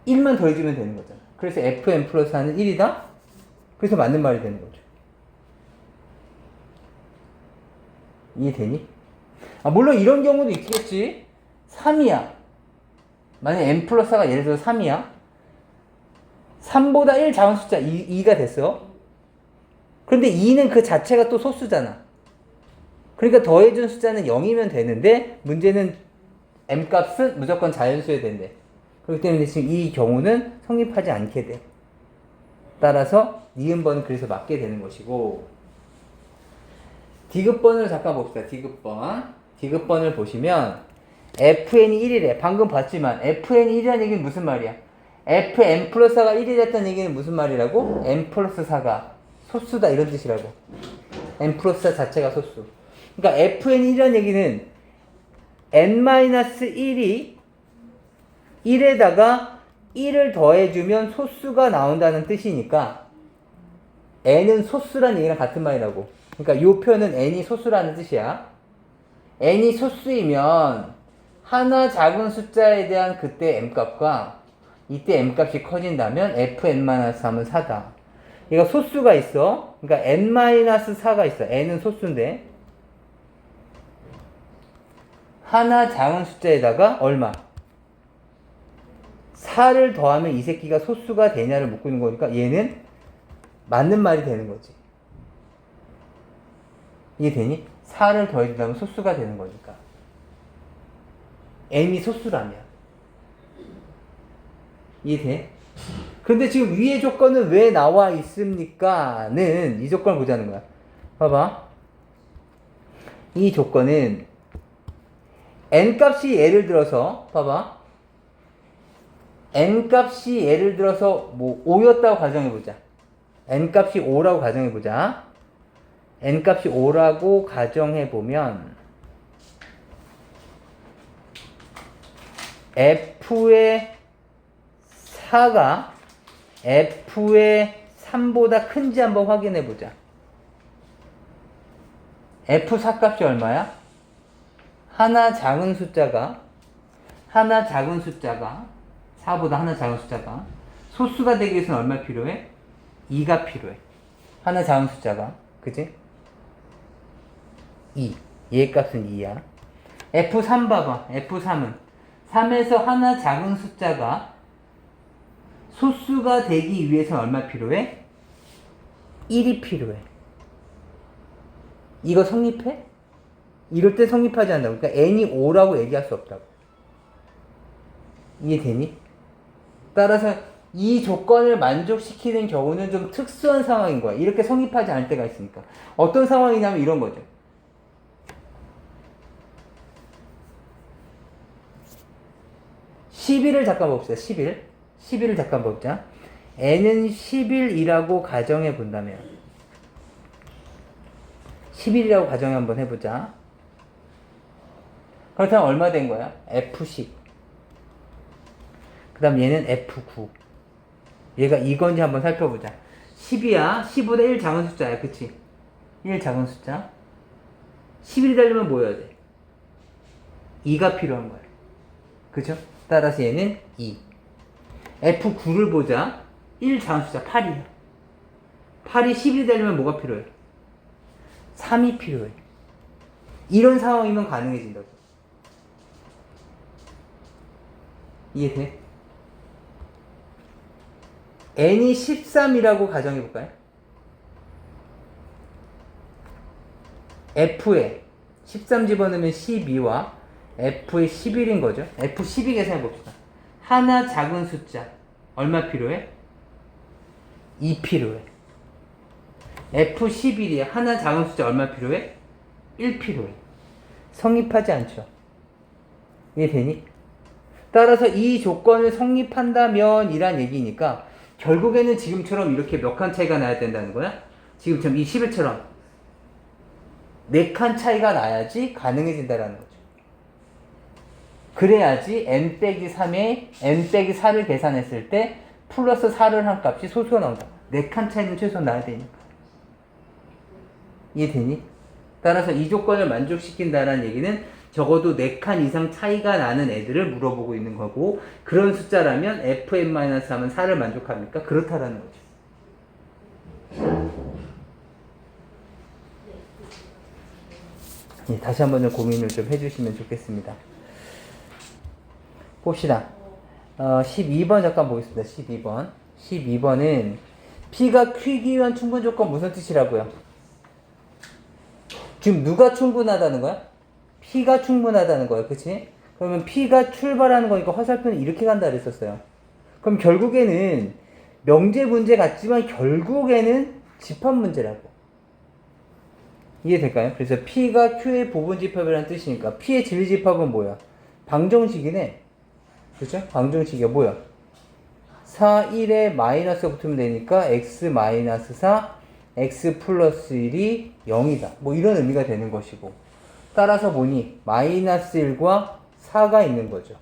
(1만) 더해주면 되는 거잖아. 그래서 fn 플러스 4는 1이다? 그래서 맞는 말이 되는 거죠. 이해되니? 물론 이런 경우도 있겠지. 3이야. 만약 n 플러스 4가 예를 들어 3이야. 3보다 1 작은 숫자 2가 됐어. 그런데 2는 그 자체가 또 소수잖아. 그러니까 더해준 숫자는 0이면 되는데 문제는 m값은 무조건 자연수여야 된대. 그렇기 때문에 지금 이 경우는 성립하지 않게 돼. 따라서 니은번은 그래서 맞게 되는 것이고, 디귿번을 잠깐 봅시다. 디귿번을 보시면 fn이 1이래. 방금 봤지만 fn이 1이라는 얘기는 무슨 말이야? fn 플러스 4가 1이 됐다는 얘기는 무슨 말이라고? n 플러스 4가 소수다 이런 뜻이라고. n 플러스 4 자체가 소수. 그러니까 fn이 1이라는 얘기는 n-1이 1에다가 1을 더해주면 소수가 나온다는 뜻이니까 n은 소수란 얘기랑 같은 말이라고. 그러니까 요 표현은 n이 소수라는 뜻이야. n이 소수이면 하나 작은 숫자에 대한 그때 m값과 이때 m값이 커진다면 fn-3은 4다. 얘가 소수가 있어. 그러니까 n-4가 있어. n은 소수인데 하나 작은 숫자에다가 얼마? 4를 더하면 이 새끼가 소수가 되냐를 묻고 있는 거니까 얘는 맞는 말이 되는 거지. 이해되니? 4를 더해준다면 소수가 되는 거니까. m이 소수라면. 이해돼? 근데 지금 위의 조건은 왜 나와 있습니까? 는 이 조건을 보자는 거야. 봐봐. 이 조건은 n 값이 예를 들어서 봐봐. n 값이 예를 들어서 뭐 5였다고 가정해보자. n 값이 5라고 가정해보자. n 값이 5라고 가정해보면 f의 4가 f의 3보다 큰지 한번 확인해보자. f4 값이 얼마야? 하나 작은 숫자가 4보다 하나 작은 숫자가 소수가 되기 위해서는 얼마 필요해? 2가 필요해. 하나 작은 숫자가. 그지? 2. 얘 값은 2야. F3 봐봐. F3은 3에서 하나 작은 숫자가 소수가 되기 위해서는 얼마 필요해? 1이 필요해. 이거 성립해? 이럴 때 성립하지 않는다고. 그러니까 n이 5라고 얘기할 수 없다고. 이해되니? 따라서 이 조건을 만족시키는 경우는 좀 특수한 상황인 거야. 이렇게 성립하지 않을 때가 있으니까. 어떤 상황이냐면 이런 거죠. 10일을 잠깐 봅시다. 10일을 잠깐 보자. n은 10일이라고 가정해 본다면 10일이라고 가정 한번 해보자. 그렇다면 얼마 된 거야? F10. 그 다음 얘는 F9. 얘가 이건지 한번 살펴보자. 10이야. 10보다 1 작은 숫자야. 그치? 1 작은 숫자. 10일이 되려면 뭐 해야 돼? 2가 필요한 거야. 그죠? 따라서 얘는 2. F9를 보자. 1 작은 숫자 8이야. 8이 10일이 되려면 뭐가 필요해? 3이 필요해. 이런 상황이면 가능해진다고. 이해돼? n이 13이라고 가정해볼까요? f에 13 집어넣으면 12와 f에 11인 거죠. f12 계산해봅시다. 하나 작은 숫자 얼마 필요해? 2 필요해. f11이야. 하나 작은 숫자 얼마 필요해? 1 필요해. 성립하지 않죠. 이해되니? 따라서 이 조건을 성립한다면 이란 얘기니까 결국에는 지금처럼 이렇게 몇 칸 차이가 나야 된다는 거야? 지금처럼 이 11처럼 4칸 차이가 나야지 가능해진다는 거죠. 그래야지 n-3에 n-4를 계산했을 때 플러스 4를 한 값이 소수가 나온다. 4칸 차이는 최소 나야 되니까. 이해되니? 따라서 이 조건을 만족시킨다는 얘기는 적어도 4칸 이상 차이가 나는 애들을 물어보고 있는 거고, 그런 숫자라면 fn-3은 4를 만족합니까? 그렇다라는 거죠. 예, 다시 한번 좀 고민을 좀 해주시면 좋겠습니다. 봅시다. 12번 잠깐 보겠습니다. 12번. 12번은 P가 Q이기 위한 충분 조건 무슨 뜻이라고요? 지금 누가 충분하다는 거야? P가 충분하다는 거야. 그치? 그러면 P가 출발하는 거니까 화살표는 이렇게 간다 그랬었어요. 그럼 결국에는 명제 문제 같지만 결국에는 집합 문제라고. 이해될까요? 그래서 P가 Q의 부분 집합이라는 뜻이니까 P의 진리 집합은 뭐야? 방정식이네. 그죠? 방정식이야. 뭐야? 4, 1에 마이너스가 붙으면 되니까 x-4, x 플러스 1이 0이다. 뭐 이런 의미가 되는 것이고. 따라서 보니 마이너스 1과 4가 있는 거죠.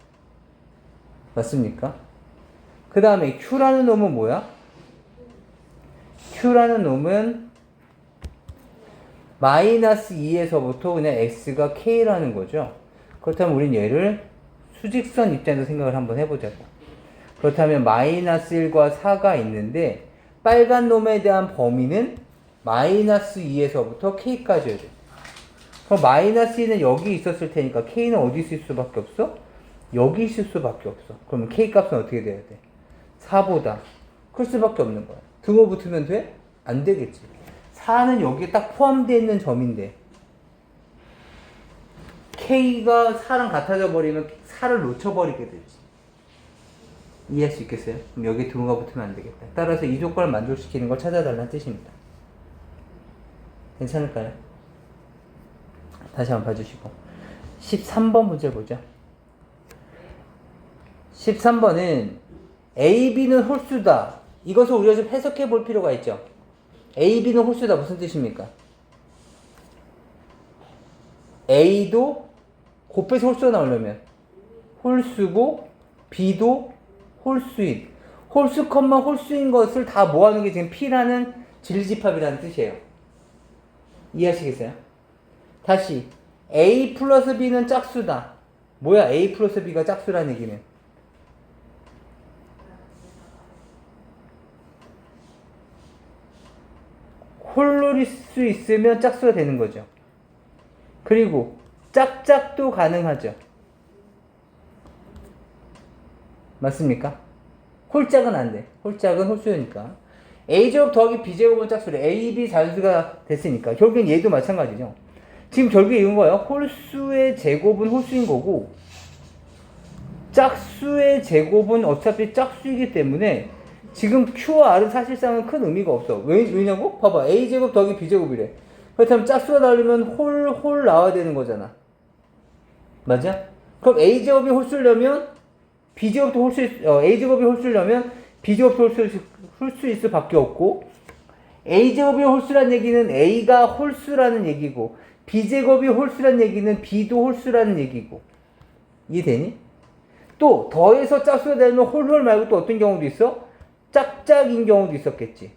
맞습니까? 그 다음에 Q라는 놈은 뭐야? Q라는 놈은 마이너스 2에서부터 그냥 X가 K라는 거죠. 그렇다면 우린 얘를 수직선 입장에서 생각을 한번 해보자고. 그렇다면 마이너스 1과 4가 있는데 빨간 놈에 대한 범위는 마이너스 2에서부터 K까지여야 돼. 그럼 마이너스 2는 여기 있었을 테니까 K는 어디 있을 수밖에 없어? 여기 있을 수밖에 없어. 그러면 K 값은 어떻게 돼야 돼? 4보다 클 수밖에 없는 거야. 등호 붙으면 돼? 안 되겠지. 4는 여기에 딱 포함되어 있는 점인데 K가 4랑 같아져 버리면 4를 놓쳐버리게 되지. 이해할 수 있겠어요? 그럼 여기 등호가 붙으면 안 되겠다. 따라서 이 조건을 만족시키는 걸 찾아달라는 뜻입니다. 괜찮을까요? 다시 한번 봐주시고 13번 문제 보죠. 13번은 A, B는 홀수다. 이것을 우리가 좀 해석해 볼 필요가 있죠. A, B는 홀수다 무슨 뜻입니까? A도 곱해서 홀수가 나오려면 홀수고 B도 홀수인 홀수 컴마 홀수인 것을 다 모아놓은 게 지금 P라는 진리집합이라는 뜻이에요. 이해하시겠어요? 다시 A 플러스 B는 짝수다. 뭐야 A 플러스 B가 짝수라는 얘기는? 홀로일 수 있으면 짝수가 되는 거죠. 그리고 짝짝도 가능하죠. 맞습니까? 홀짝은 안 돼. 홀짝은 홀수니까. A제곱 더하기 B제곱은 짝수래. A, B 자연수가 됐으니까. 결국엔 얘도 마찬가지죠. 지금 결국에 이건 거예요. 홀수의 제곱은 홀수인 거고 짝수의 제곱은 어차피 짝수이기 때문에 지금 Q와 R은 사실상은 큰 의미가 없어. 왜냐고? 봐봐. A제곱 더하기 B제곱이래. 그렇다면 짝수가 나오려면 홀 나와야 되는 거잖아. 맞아? 그럼 A제곱이 홀수려면 B제곱도 A제곱이 홀수려면 B제곱도 홀수일 수밖에 없고 A제곱이 홀수란 얘기는 A가 홀수라는 얘기고 B제곱이 홀수란 얘기는 B도 홀수라는 얘기고 이해되니? 또 더해서 짝수가 되면 홀 말고 또 어떤 경우도 있어? 짝짝인 경우도 있었겠지.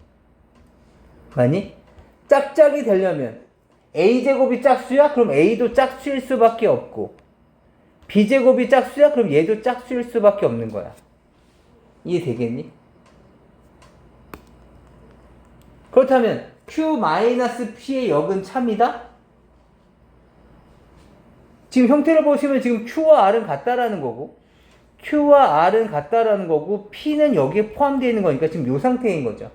아니? 짝짝이 되려면 A제곱이 짝수야? 그럼 A도 짝수일 수밖에 없고 B제곱이 짝수야? 그럼 얘도 짝수일 수밖에 없는 거야. 이해되겠니? 그렇다면 Q-P의 역은 참이다? 지금 형태를 보시면 지금 Q와 R은 같다라는 거고 Q와 R은 같다라는 거고 P는 여기에 포함되어 있는 거니까 지금 이 상태인 거죠.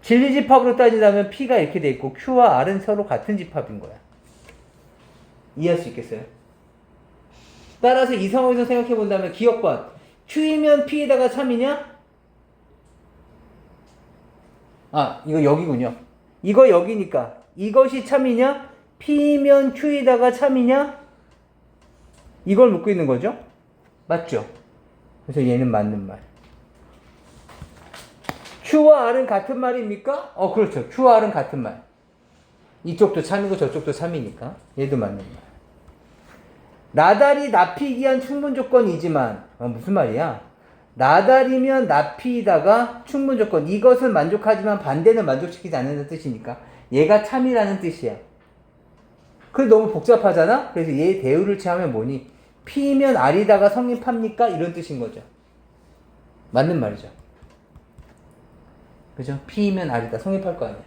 진리집합으로 따지자면 P가 이렇게 돼 있고 Q와 R은 서로 같은 집합인 거야. 이해할 수 있겠어요? 따라서 이 상황에서 생각해 본다면 기억관 Q이면 P에다가 참이냐? 아 이거 여기군요. 이거 여기니까 이것이 참이냐? P면 Q에다가 참이냐? 이걸 묻고 있는 거죠? 맞죠? 그래서 얘는 맞는 말. Q와 R은 같은 말입니까? 그렇죠. Q와 R은 같은 말. 이쪽도 참이고 저쪽도 참이니까 얘도 맞는 말. 나달이 납히기 위한 충분 조건이지만 무슨 말이야? 나달이면 납히다가 충분 조건 이것은 만족하지만 반대는 만족시키지 않는다는 뜻이니까 얘가 참이라는 뜻이야. 그래 너무 복잡하잖아? 그래서 얘 대우를 취하면 뭐니? P면 R이다가 성립합니까? 이런 뜻인 거죠. 맞는 말이죠. 그죠? P면 R이다 성립할 거 아니야.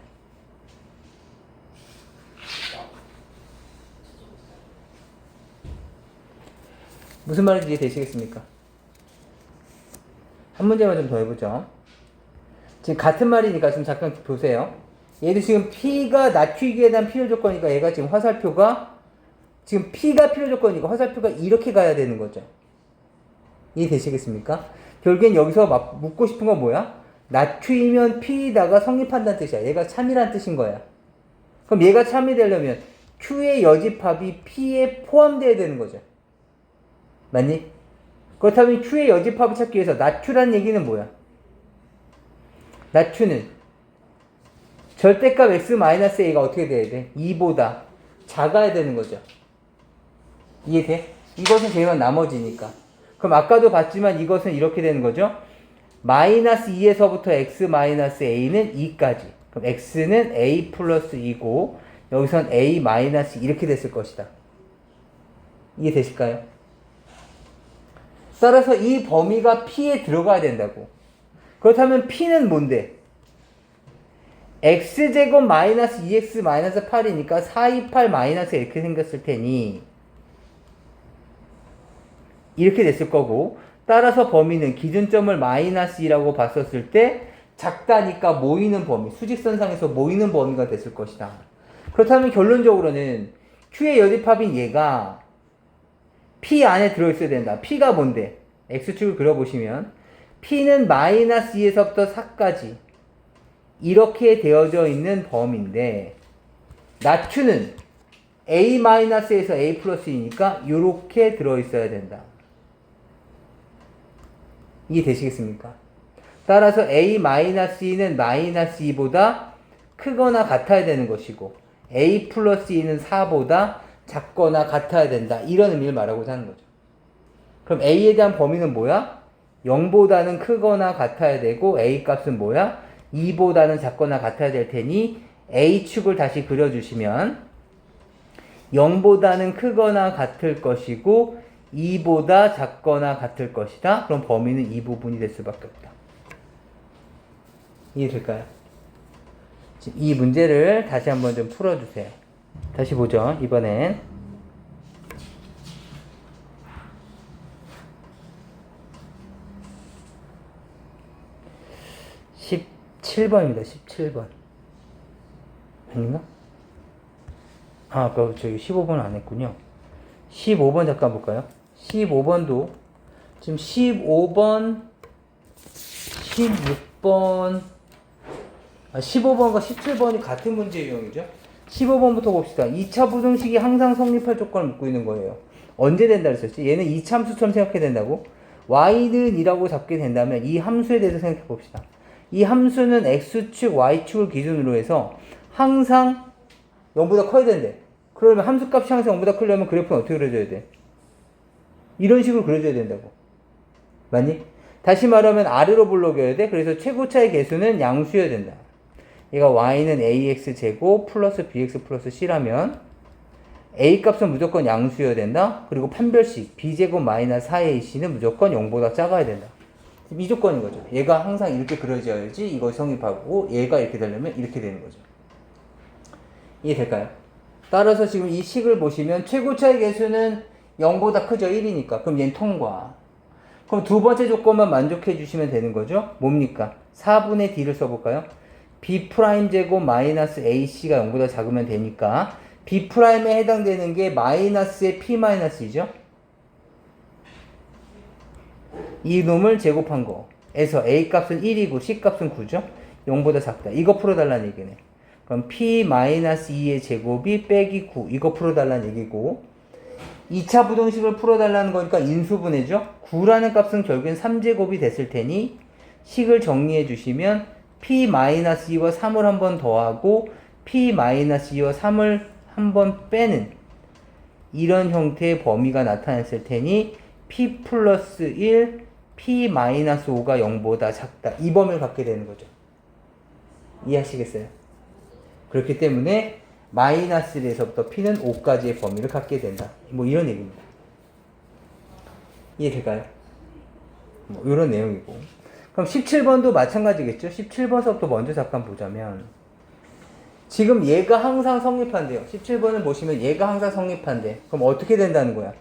무슨 말인지 이해되시겠습니까? 한 문제만 좀 더 해보죠. 지금 같은 말이니까 지금 잠깐 보세요. 얘도 지금 P가 낮추기에 대한 필요 조건이니까 얘가 지금 화살표가 지금 P가 필요 조건이니까 화살표가 이렇게 가야 되는 거죠. 이해되시겠습니까? 결국엔 여기서 묻고 싶은 건 뭐야? 낮추이면 P다가 성립한다는 뜻이야. 얘가 참이란 뜻인 거야. 그럼 얘가 참이 되려면 Q의 여집합이 P에 포함되어야 되는 거죠. 맞니? 그렇다면 Q의 여집합을 찾기 위해서 낮추라는 얘기는 뭐야? 낮추는 절대값 x-a가 어떻게 돼야 돼? 2보다 작아야 되는 거죠. 이해돼? 이것은 제가 나머지니까. 그럼 아까도 봤지만 이것은 이렇게 되는 거죠. 마이너스 2에서부터 x-a는 2까지. 그럼 x는 a 플러스 2고 여기선 a 마이너스 이렇게 됐을 것이다. 이해되실까요? 따라서 이 범위가 P에 들어가야 된다고. 그렇다면 P는 뭔데? x제곱 마이너스 2x 마이너스 8이니까 428 마이너스 이렇게 생겼을 테니 이렇게 됐을 거고, 따라서 범위는 기준점을 마이너스 2라고 봤었을 때 작다니까 모이는 범위, 수직선상에서 모이는 범위가 됐을 것이다. 그렇다면 결론적으로는 Q의 여집합인 얘가 P 안에 들어있어야 된다. P가 뭔데? X축을 그려보시면 P는 마이너스 2에서부터 4까지 이렇게 되어져 있는 범위인데 나추는 A-에서 A 플러스 2니까 이렇게 들어있어야 된다. 이해되시겠습니까? 따라서 A-2는 마이너스 2보다 크거나 같아야 되는 것이고 A 플러스 2는 4보다 작거나 같아야 된다. 이런 의미를 말하고자 하는 거죠. 그럼 A에 대한 범위는 뭐야? 0보다는 크거나 같아야 되고 A 값은 뭐야? 2보다는 작거나 같아야 될 테니 A축을 다시 그려주시면 0보다는 크거나 같을 것이고 2보다 작거나 같을 것이다. 그럼 범위는 이 부분이 될 수밖에 없다. 이해될까요? 이 문제를 다시 한번 좀 풀어주세요. 다시 보죠. 이번엔 17번입니다. 17번. 아닌가? 아, 저기 15번 안 했군요. 15번 잠깐 볼까요? 15번도 지금 15번, 16번, 15번과 17번이 같은 문제 유형이죠. 15번부터 봅시다. 2차 부등식이 항상 성립할 조건을 묻고 있는 거예요. 언제 된다 그랬었지? 얘는 2차 함수처럼 생각해야 된다고? y는 2라고 잡게 된다면 이 함수에 대해서 생각해 봅시다. 이 함수는 x축, y축을 기준으로 해서 항상 0보다 커야 된대. 그러면 함수값이 항상 0보다 크려면 그래프는 어떻게 그려줘야 돼? 이런 식으로 그려줘야 된다고. 맞니? 다시 말하면 아래로 불러겨야 돼. 그래서 최고차의 개수는 양수여야 된다. 얘가 y는 ax제곱 플러스 bx 플러스 c라면 a 값은 무조건 양수여야 된다. 그리고 판별식 b제곱 마이너스 4ac는 무조건 0보다 작아야 된다. 이 조건인 거죠. 얘가 항상 이렇게 그려져야지 이걸 성립하고 얘가 이렇게 되려면 이렇게 되는 거죠. 이해될까요? 따라서 지금 이 식을 보시면 최고차의 개수는 0보다 크죠. 1이니까. 그럼 얘는 통과. 그럼 두 번째 조건만 만족해 주시면 되는 거죠. 뭡니까? 4분의 d를 써볼까요? b'제곱 마이너스 ac가 0보다 작으면 되니까 b'에 해당되는 게 마이너스의 p-이죠. 이 놈을 제곱한 거에서 a 값은 1이고 c 값은 9죠. 0보다 작다. 이거 풀어달라는 얘기네. 그럼 p-2의 제곱이 빼기 9. 이거 풀어달라는 얘기고 2차 부등식을 풀어달라는 거니까 인수분해죠. 9라는 값은 결국엔 3제곱이 됐을 테니 식을 정리해 주시면 p-2와 3을 한번 더하고 p-2와 3을 한번 빼는 이런 형태의 범위가 나타났을 테니 p 플러스 1, p-5가 0보다 작다. 이 범위를 갖게 되는 거죠. 이해하시겠어요? 그렇기 때문에 마이너스에서부터 p는 5까지의 범위를 갖게 된다. 뭐 이런 얘기입니다. 이해될까요? 뭐 이런 내용이고. 그럼 17번도 마찬가지겠죠? 17번서부터 먼저 잠깐 보자면 지금 얘가 항상 성립한대요. 17번을 보시면 얘가 항상 성립한대. 그럼 어떻게 된다는 거야?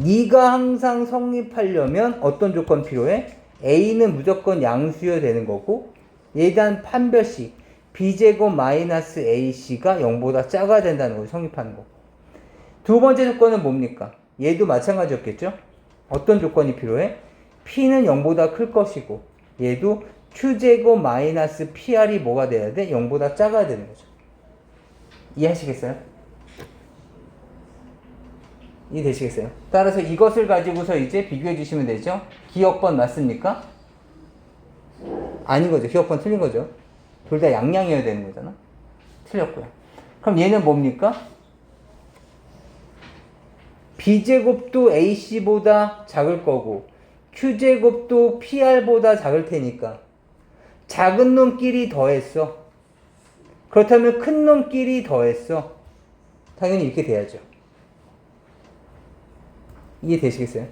네가 항상 성립하려면 어떤 조건 필요해? A는 무조건 양수여야 되는 거고 얘에 대한 판별식 b제곱 마이너스 ac가 0보다 작아야 된다는 거죠. 성립하는 거. 두 번째 조건은 뭡니까? 얘도 마찬가지였겠죠? 어떤 조건이 필요해? p는 0보다 클 것이고 얘도 q제곱 마이너스 pr이 뭐가 돼야 돼? 0보다 작아야 되는 거죠. 이해하시겠어요? 이해되시겠어요? 따라서 이것을 가지고서 이제 비교해 주시면 되죠? 기억번 맞습니까? 아닌 거죠. 기억번 틀린 거죠. 둘 다 양양이어야 되는 거잖아. 틀렸고요. 그럼 얘는 뭡니까? b제곱도 ac보다 작을 거고 q제곱도 pr보다 작을 테니까 작은 놈끼리 더했어. 그렇다면 큰 놈끼리 더했어. 당연히 이렇게 돼야죠. 이해되시겠어요?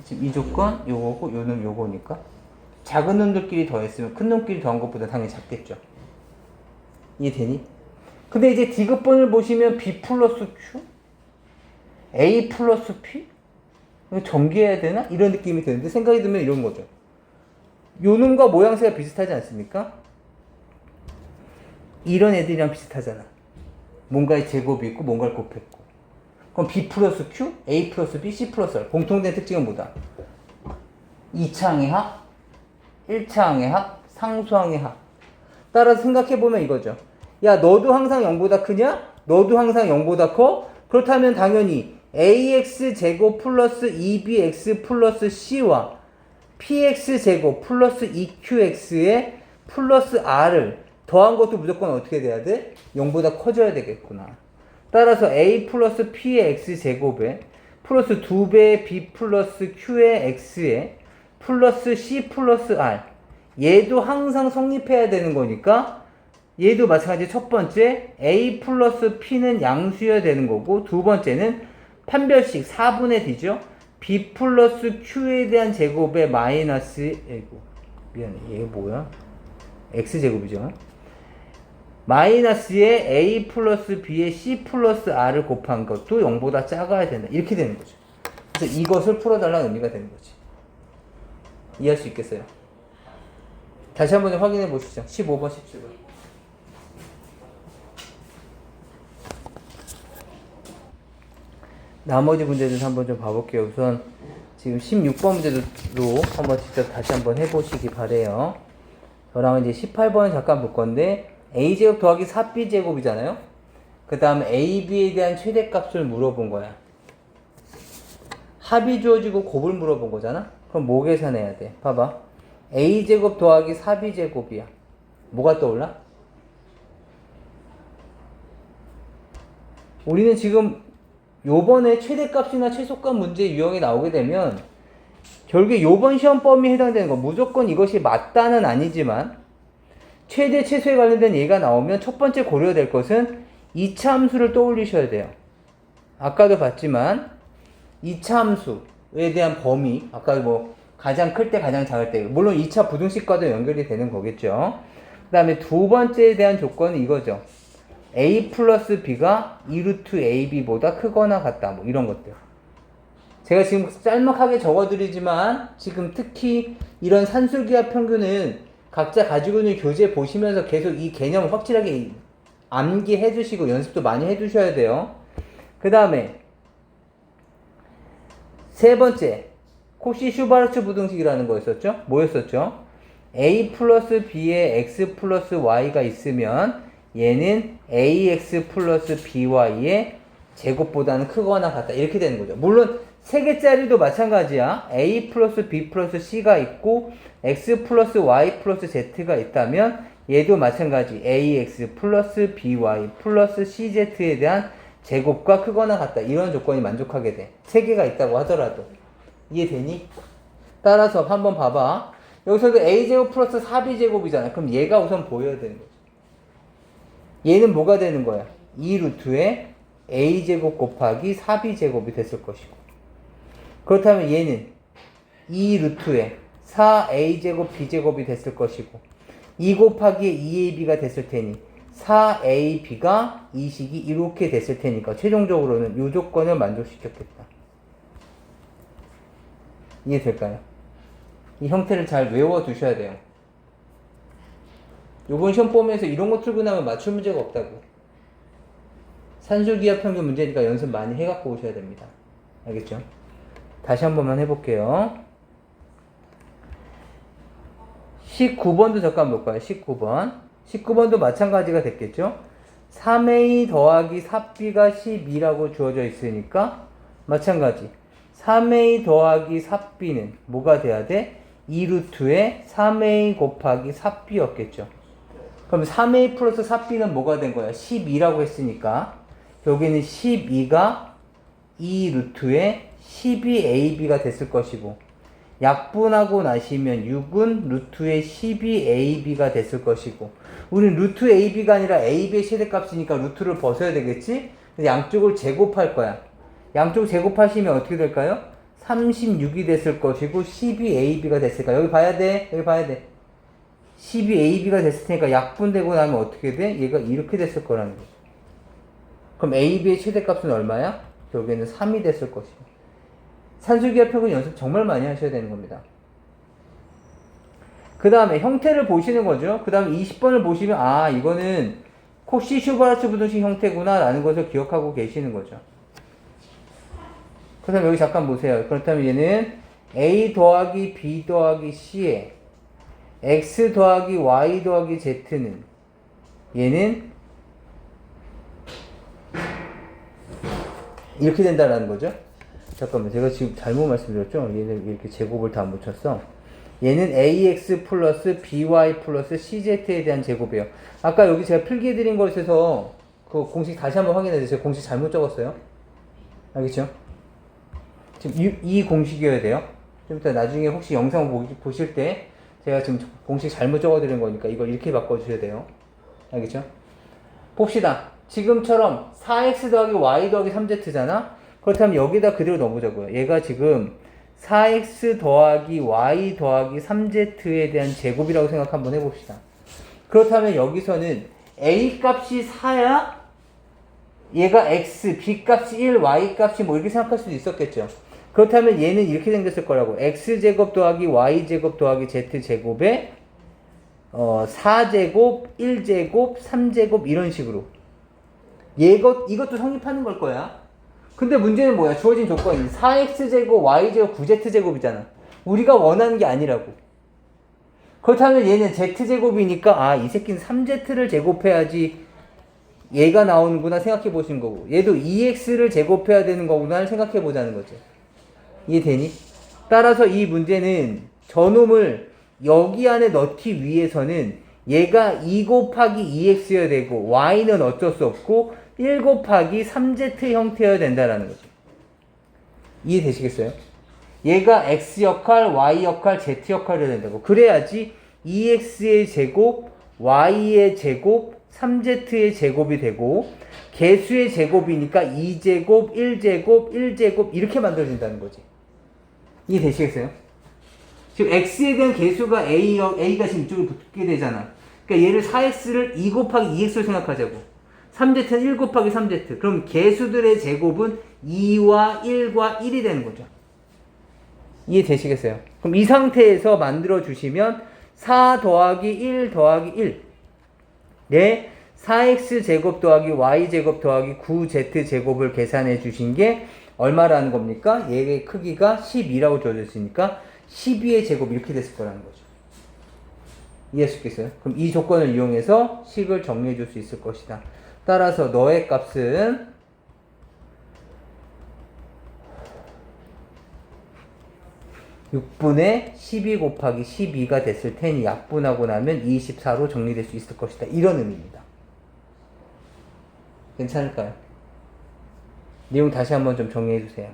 지금 이 조건 요거고 요 놈 요거니까 작은 놈들끼리 더했으면 큰 놈끼리 더한 것보다 당연히 작겠죠. 이해되니? 근데 이제 디귿번을 보시면 B 플러스 Q? A 플러스 P? 이거 전개해야 되나? 이런 느낌이 드는데 생각이 들면 이런 거죠. 요 놈과 모양새가 비슷하지 않습니까? 이런 애들이랑 비슷하잖아. 뭔가의 제곱이 있고 뭔가를 곱했고. 그럼 B 플러스 Q, A 플러스 B, C 플러스 R. 공통된 특징은 뭐다? 2차항의 합, 1차항의 합, 상수항의 합. 따라서 생각해보면 이거죠. 야, 너도 항상 0보다 크냐? 너도 항상 0보다 커? 그렇다면 당연히 AX 제곱 플러스 2BX 플러스 C와 PX 제곱 플러스 2QX에 플러스 R을 더한 것도 무조건 어떻게 돼야 돼? 0보다 커져야 되겠구나. 따라서 A 플러스 P의 X 제곱에 플러스 2배의 B 플러스 Q의 X에 플러스 C 플러스 R. 얘도 항상 성립해야 되는 거니까 얘도 마찬가지 첫 번째 A 플러스 P는 양수여야 되는 거고 두 번째는 판별식 4분의 D죠. B 플러스 Q에 대한 제곱에 마이너스 미안해 얘 뭐야? X제곱이죠. 마이너스에 A 플러스 B에 C 플러스 R을 곱한 것도 0보다 작아야 된다. 이렇게 되는 거죠. 그래서 이것을 풀어달라는 의미가 되는 거지. 이해할 수 있겠어요? 다시 한번 확인해 보시죠. 15번, 17번. 나머지 문제들 한번 좀 봐볼게요. 우선 지금 16번 문제도 한번 직접 다시 한번 해보시기 바래요. 저랑 이제 18번 잠깐 볼 건데 A제곱 더하기 4B제곱이잖아요. 그 다음 AB에 대한 최대값을 물어본 거야. 합이 주어지고 곱을 물어본 거잖아. 그럼 뭐 계산해야 돼? 봐봐. A제곱 더하기 4B제곱이야. 뭐가 떠올라? 우리는 지금 요번에 최대값이나 최소값 문제 유형이 나오게 되면 결국에 요번 시험 범위에 해당되는 거 무조건 이것이 맞다는 아니지만 최대 최소에 관련된 얘기가 나오면 첫 번째 고려될 것은 2차 함수를 떠올리셔야 돼요. 아까도 봤지만 2차 함수에 대한 범위 아까 뭐 가장 클 때 가장 작을 때 물론 2차 부등식과도 연결이 되는 거겠죠. 그 다음에 두 번째에 대한 조건은 이거죠. A 플러스 B가 2루트 AB보다 크거나 같다. 뭐 이런 것들. 제가 지금 짤막하게 적어드리지만 지금 특히 이런 산술기하 평균은 각자 가지고 있는 교재 보시면서 계속 이 개념을 확실하게 암기해 주시고 연습도 많이 해 두셔야 돼요. 그 다음에 세 번째 코시-슈바르츠 부등식이라는 거였었죠? 뭐였었죠? A 플러스 B에 X 플러스 Y가 있으면 얘는 AX 플러스 BY의 제곱보다는 크거나 같다. 이렇게 되는 거죠. 물론 3개짜리도 마찬가지야. A 플러스 B 플러스 C가 있고 X 플러스 Y 플러스 Z가 있다면 얘도 마찬가지 AX 플러스 BY 플러스 CZ에 대한 제곱과 크거나 같다. 이런 조건이 만족하게 돼. 3개가 있다고 하더라도. 이해되니? 따라서 한번 봐봐. 여기서도 A제곱 플러스 4B제곱이잖아. 그럼 얘가 우선 보여야 되는 거지. 얘는 뭐가 되는 거야? 2루트에 A제곱 곱하기 4B제곱이 됐을 것이고. 그렇다면 얘는 2루트에 4A제곱 B제곱이 됐을 것이고 2 곱하기 2AB가 됐을 테니 4AB가 이 식이 이렇게 됐을 테니까 최종적으로는 이 조건을 만족시켰겠다. 이해될까요? 이 형태를 잘 외워두셔야 돼요. 요번 시험 보면서 이런 거 틀고 나면 맞출 문제가 없다고. 산술기하 평균 문제니까 연습 많이 해갖고 오셔야 됩니다. 알겠죠? 다시 한 번만 해볼게요. 19번도 잠깐 볼까요? 19번. 19번도 마찬가지가 됐겠죠? 3A 더하기 4B가 12라고 주어져 있으니까 마찬가지. 3A 더하기 4B는 뭐가 돼야 돼? 2루트에 3A 곱하기 4B였겠죠. 그럼 3A 플러스 4B는 뭐가 된 거야? 12라고 했으니까 여기는 12가 2루트에 12AB가 됐을 것이고 약분하고 나시면 6은 루트의 12ab가 됐을 것이고, 우린 루트 ab가 아니라 ab의 최대값이니까 루트를 벗어야 되겠지? 그래서 양쪽을 제곱할 거야. 양쪽 제곱하시면 어떻게 될까요? 36이 됐을 것이고 12ab가 됐을까? 여기 봐야 돼. 여기 봐야 돼. 12ab가 됐을 테니까 약분되고 나면 어떻게 돼? 얘가 이렇게 됐을 거라는 거죠. 그럼 ab의 최대값은 얼마야? 결국에는 3이 됐을 것이고. 산술기하 표현 연습 정말 많이 하셔야 되는 겁니다. 그 다음에 형태를 보시는 거죠. 그 다음에 20번을 보시면 아 이거는 코시 슈바르츠 부등식 형태구나 라는 것을 기억하고 계시는 거죠. 그 다음에 여기 잠깐 보세요. 그렇다면 얘는 A 더하기 B 더하기 C에 X 더하기 Y 더하기 Z는 얘는 이렇게 된다라는 거죠. 잠깐만 제가 지금 잘못 말씀드렸죠? 얘는 이렇게 제곱을 다 못 쳤어. 얘는 AX 플러스 BY 플러스 CZ에 대한 제곱이에요. 아까 여기 제가 필기해드린 것에서 그 공식 다시 한번 확인해주세요. 제가 공식 잘못 적었어요. 알겠죠? 지금 이 공식이어야 돼요. 좀 이따 나중에 혹시 영상 보실 때 제가 지금 공식 잘못 적어드린 거니까 이걸 이렇게 바꿔주셔야 돼요. 알겠죠? 봅시다. 지금처럼 4x 더하기 y 더하기 3z잖아? 그렇다면 여기다 그대로 넣어보자고요. 얘가 지금 4x 더하기 y 더하기 3z에 대한 제곱이라고 생각 한번 해봅시다. 그렇다면 여기서는 a 값이 4야? 얘가 x, b 값이 1, y 값이 뭐 이렇게 생각할 수도 있었겠죠. 그렇다면 얘는 이렇게 생겼을 거라고. x제곱 더하기 y제곱 더하기 z제곱에 4제곱, 1제곱, 3제곱 이런 식으로. 이것도 성립하는 걸 거야. 근데 문제는 뭐야? 주어진 조건이 4x제곱, y제곱, 9z제곱이잖아. 우리가 원하는 게 아니라고. 그렇다면 얘는 z제곱이니까 아, 이 새끼는 3z를 제곱해야지 얘가 나오는구나 생각해 보시는 거고, 얘도 2x를 제곱해야 되는 거구나 생각해 보자는 거죠. 이해되니? 따라서 이 문제는 저놈을 여기 안에 넣기 위해서는 얘가 2 곱하기 2x여야 되고 y는 어쩔 수 없고 1 곱하기 3z 형태여야 된다라는 거죠. 이해되시겠어요? 얘가 x 역할, y 역할, z 역할을 해야 된다고. 그래야지 2x의 제곱, y의 제곱, 3z의 제곱이 되고 개수의 제곱이니까 2제곱, 1제곱, 1제곱 이렇게 만들어진다는 거지. 이해되시겠어요? 지금 x에 대한 개수가 a가 지금 이쪽에 붙게 되잖아. 그러니까 얘를 4x를 2 곱하기 2x로 생각하자고. 3z는 1 곱하기 3z. 그럼 개수들의 제곱은 2와 1과 1이 되는 거죠. 이해되시겠어요? 그럼 이 상태에서 만들어 주시면 4 더하기 1 더하기 1 네, 4x 제곱 더하기 y 제곱 더하기 9z 제곱을 계산해 주신 게 얼마라는 겁니까? 얘의 크기가 12라고 주어졌으니까 12의 제곱 이렇게 됐을 거라는 거죠. 이해할 수 있겠어요? 그럼 이 조건을 이용해서 식을 정리해 줄 수 있을 것이다. 따라서 너의 값은 6분의 12 곱하기 12가 됐을 테니 약분하고 나면 24로 정리될 수 있을 것이다. 이런 의미입니다. 괜찮을까요? 내용 다시 한번 좀 정리해 주세요.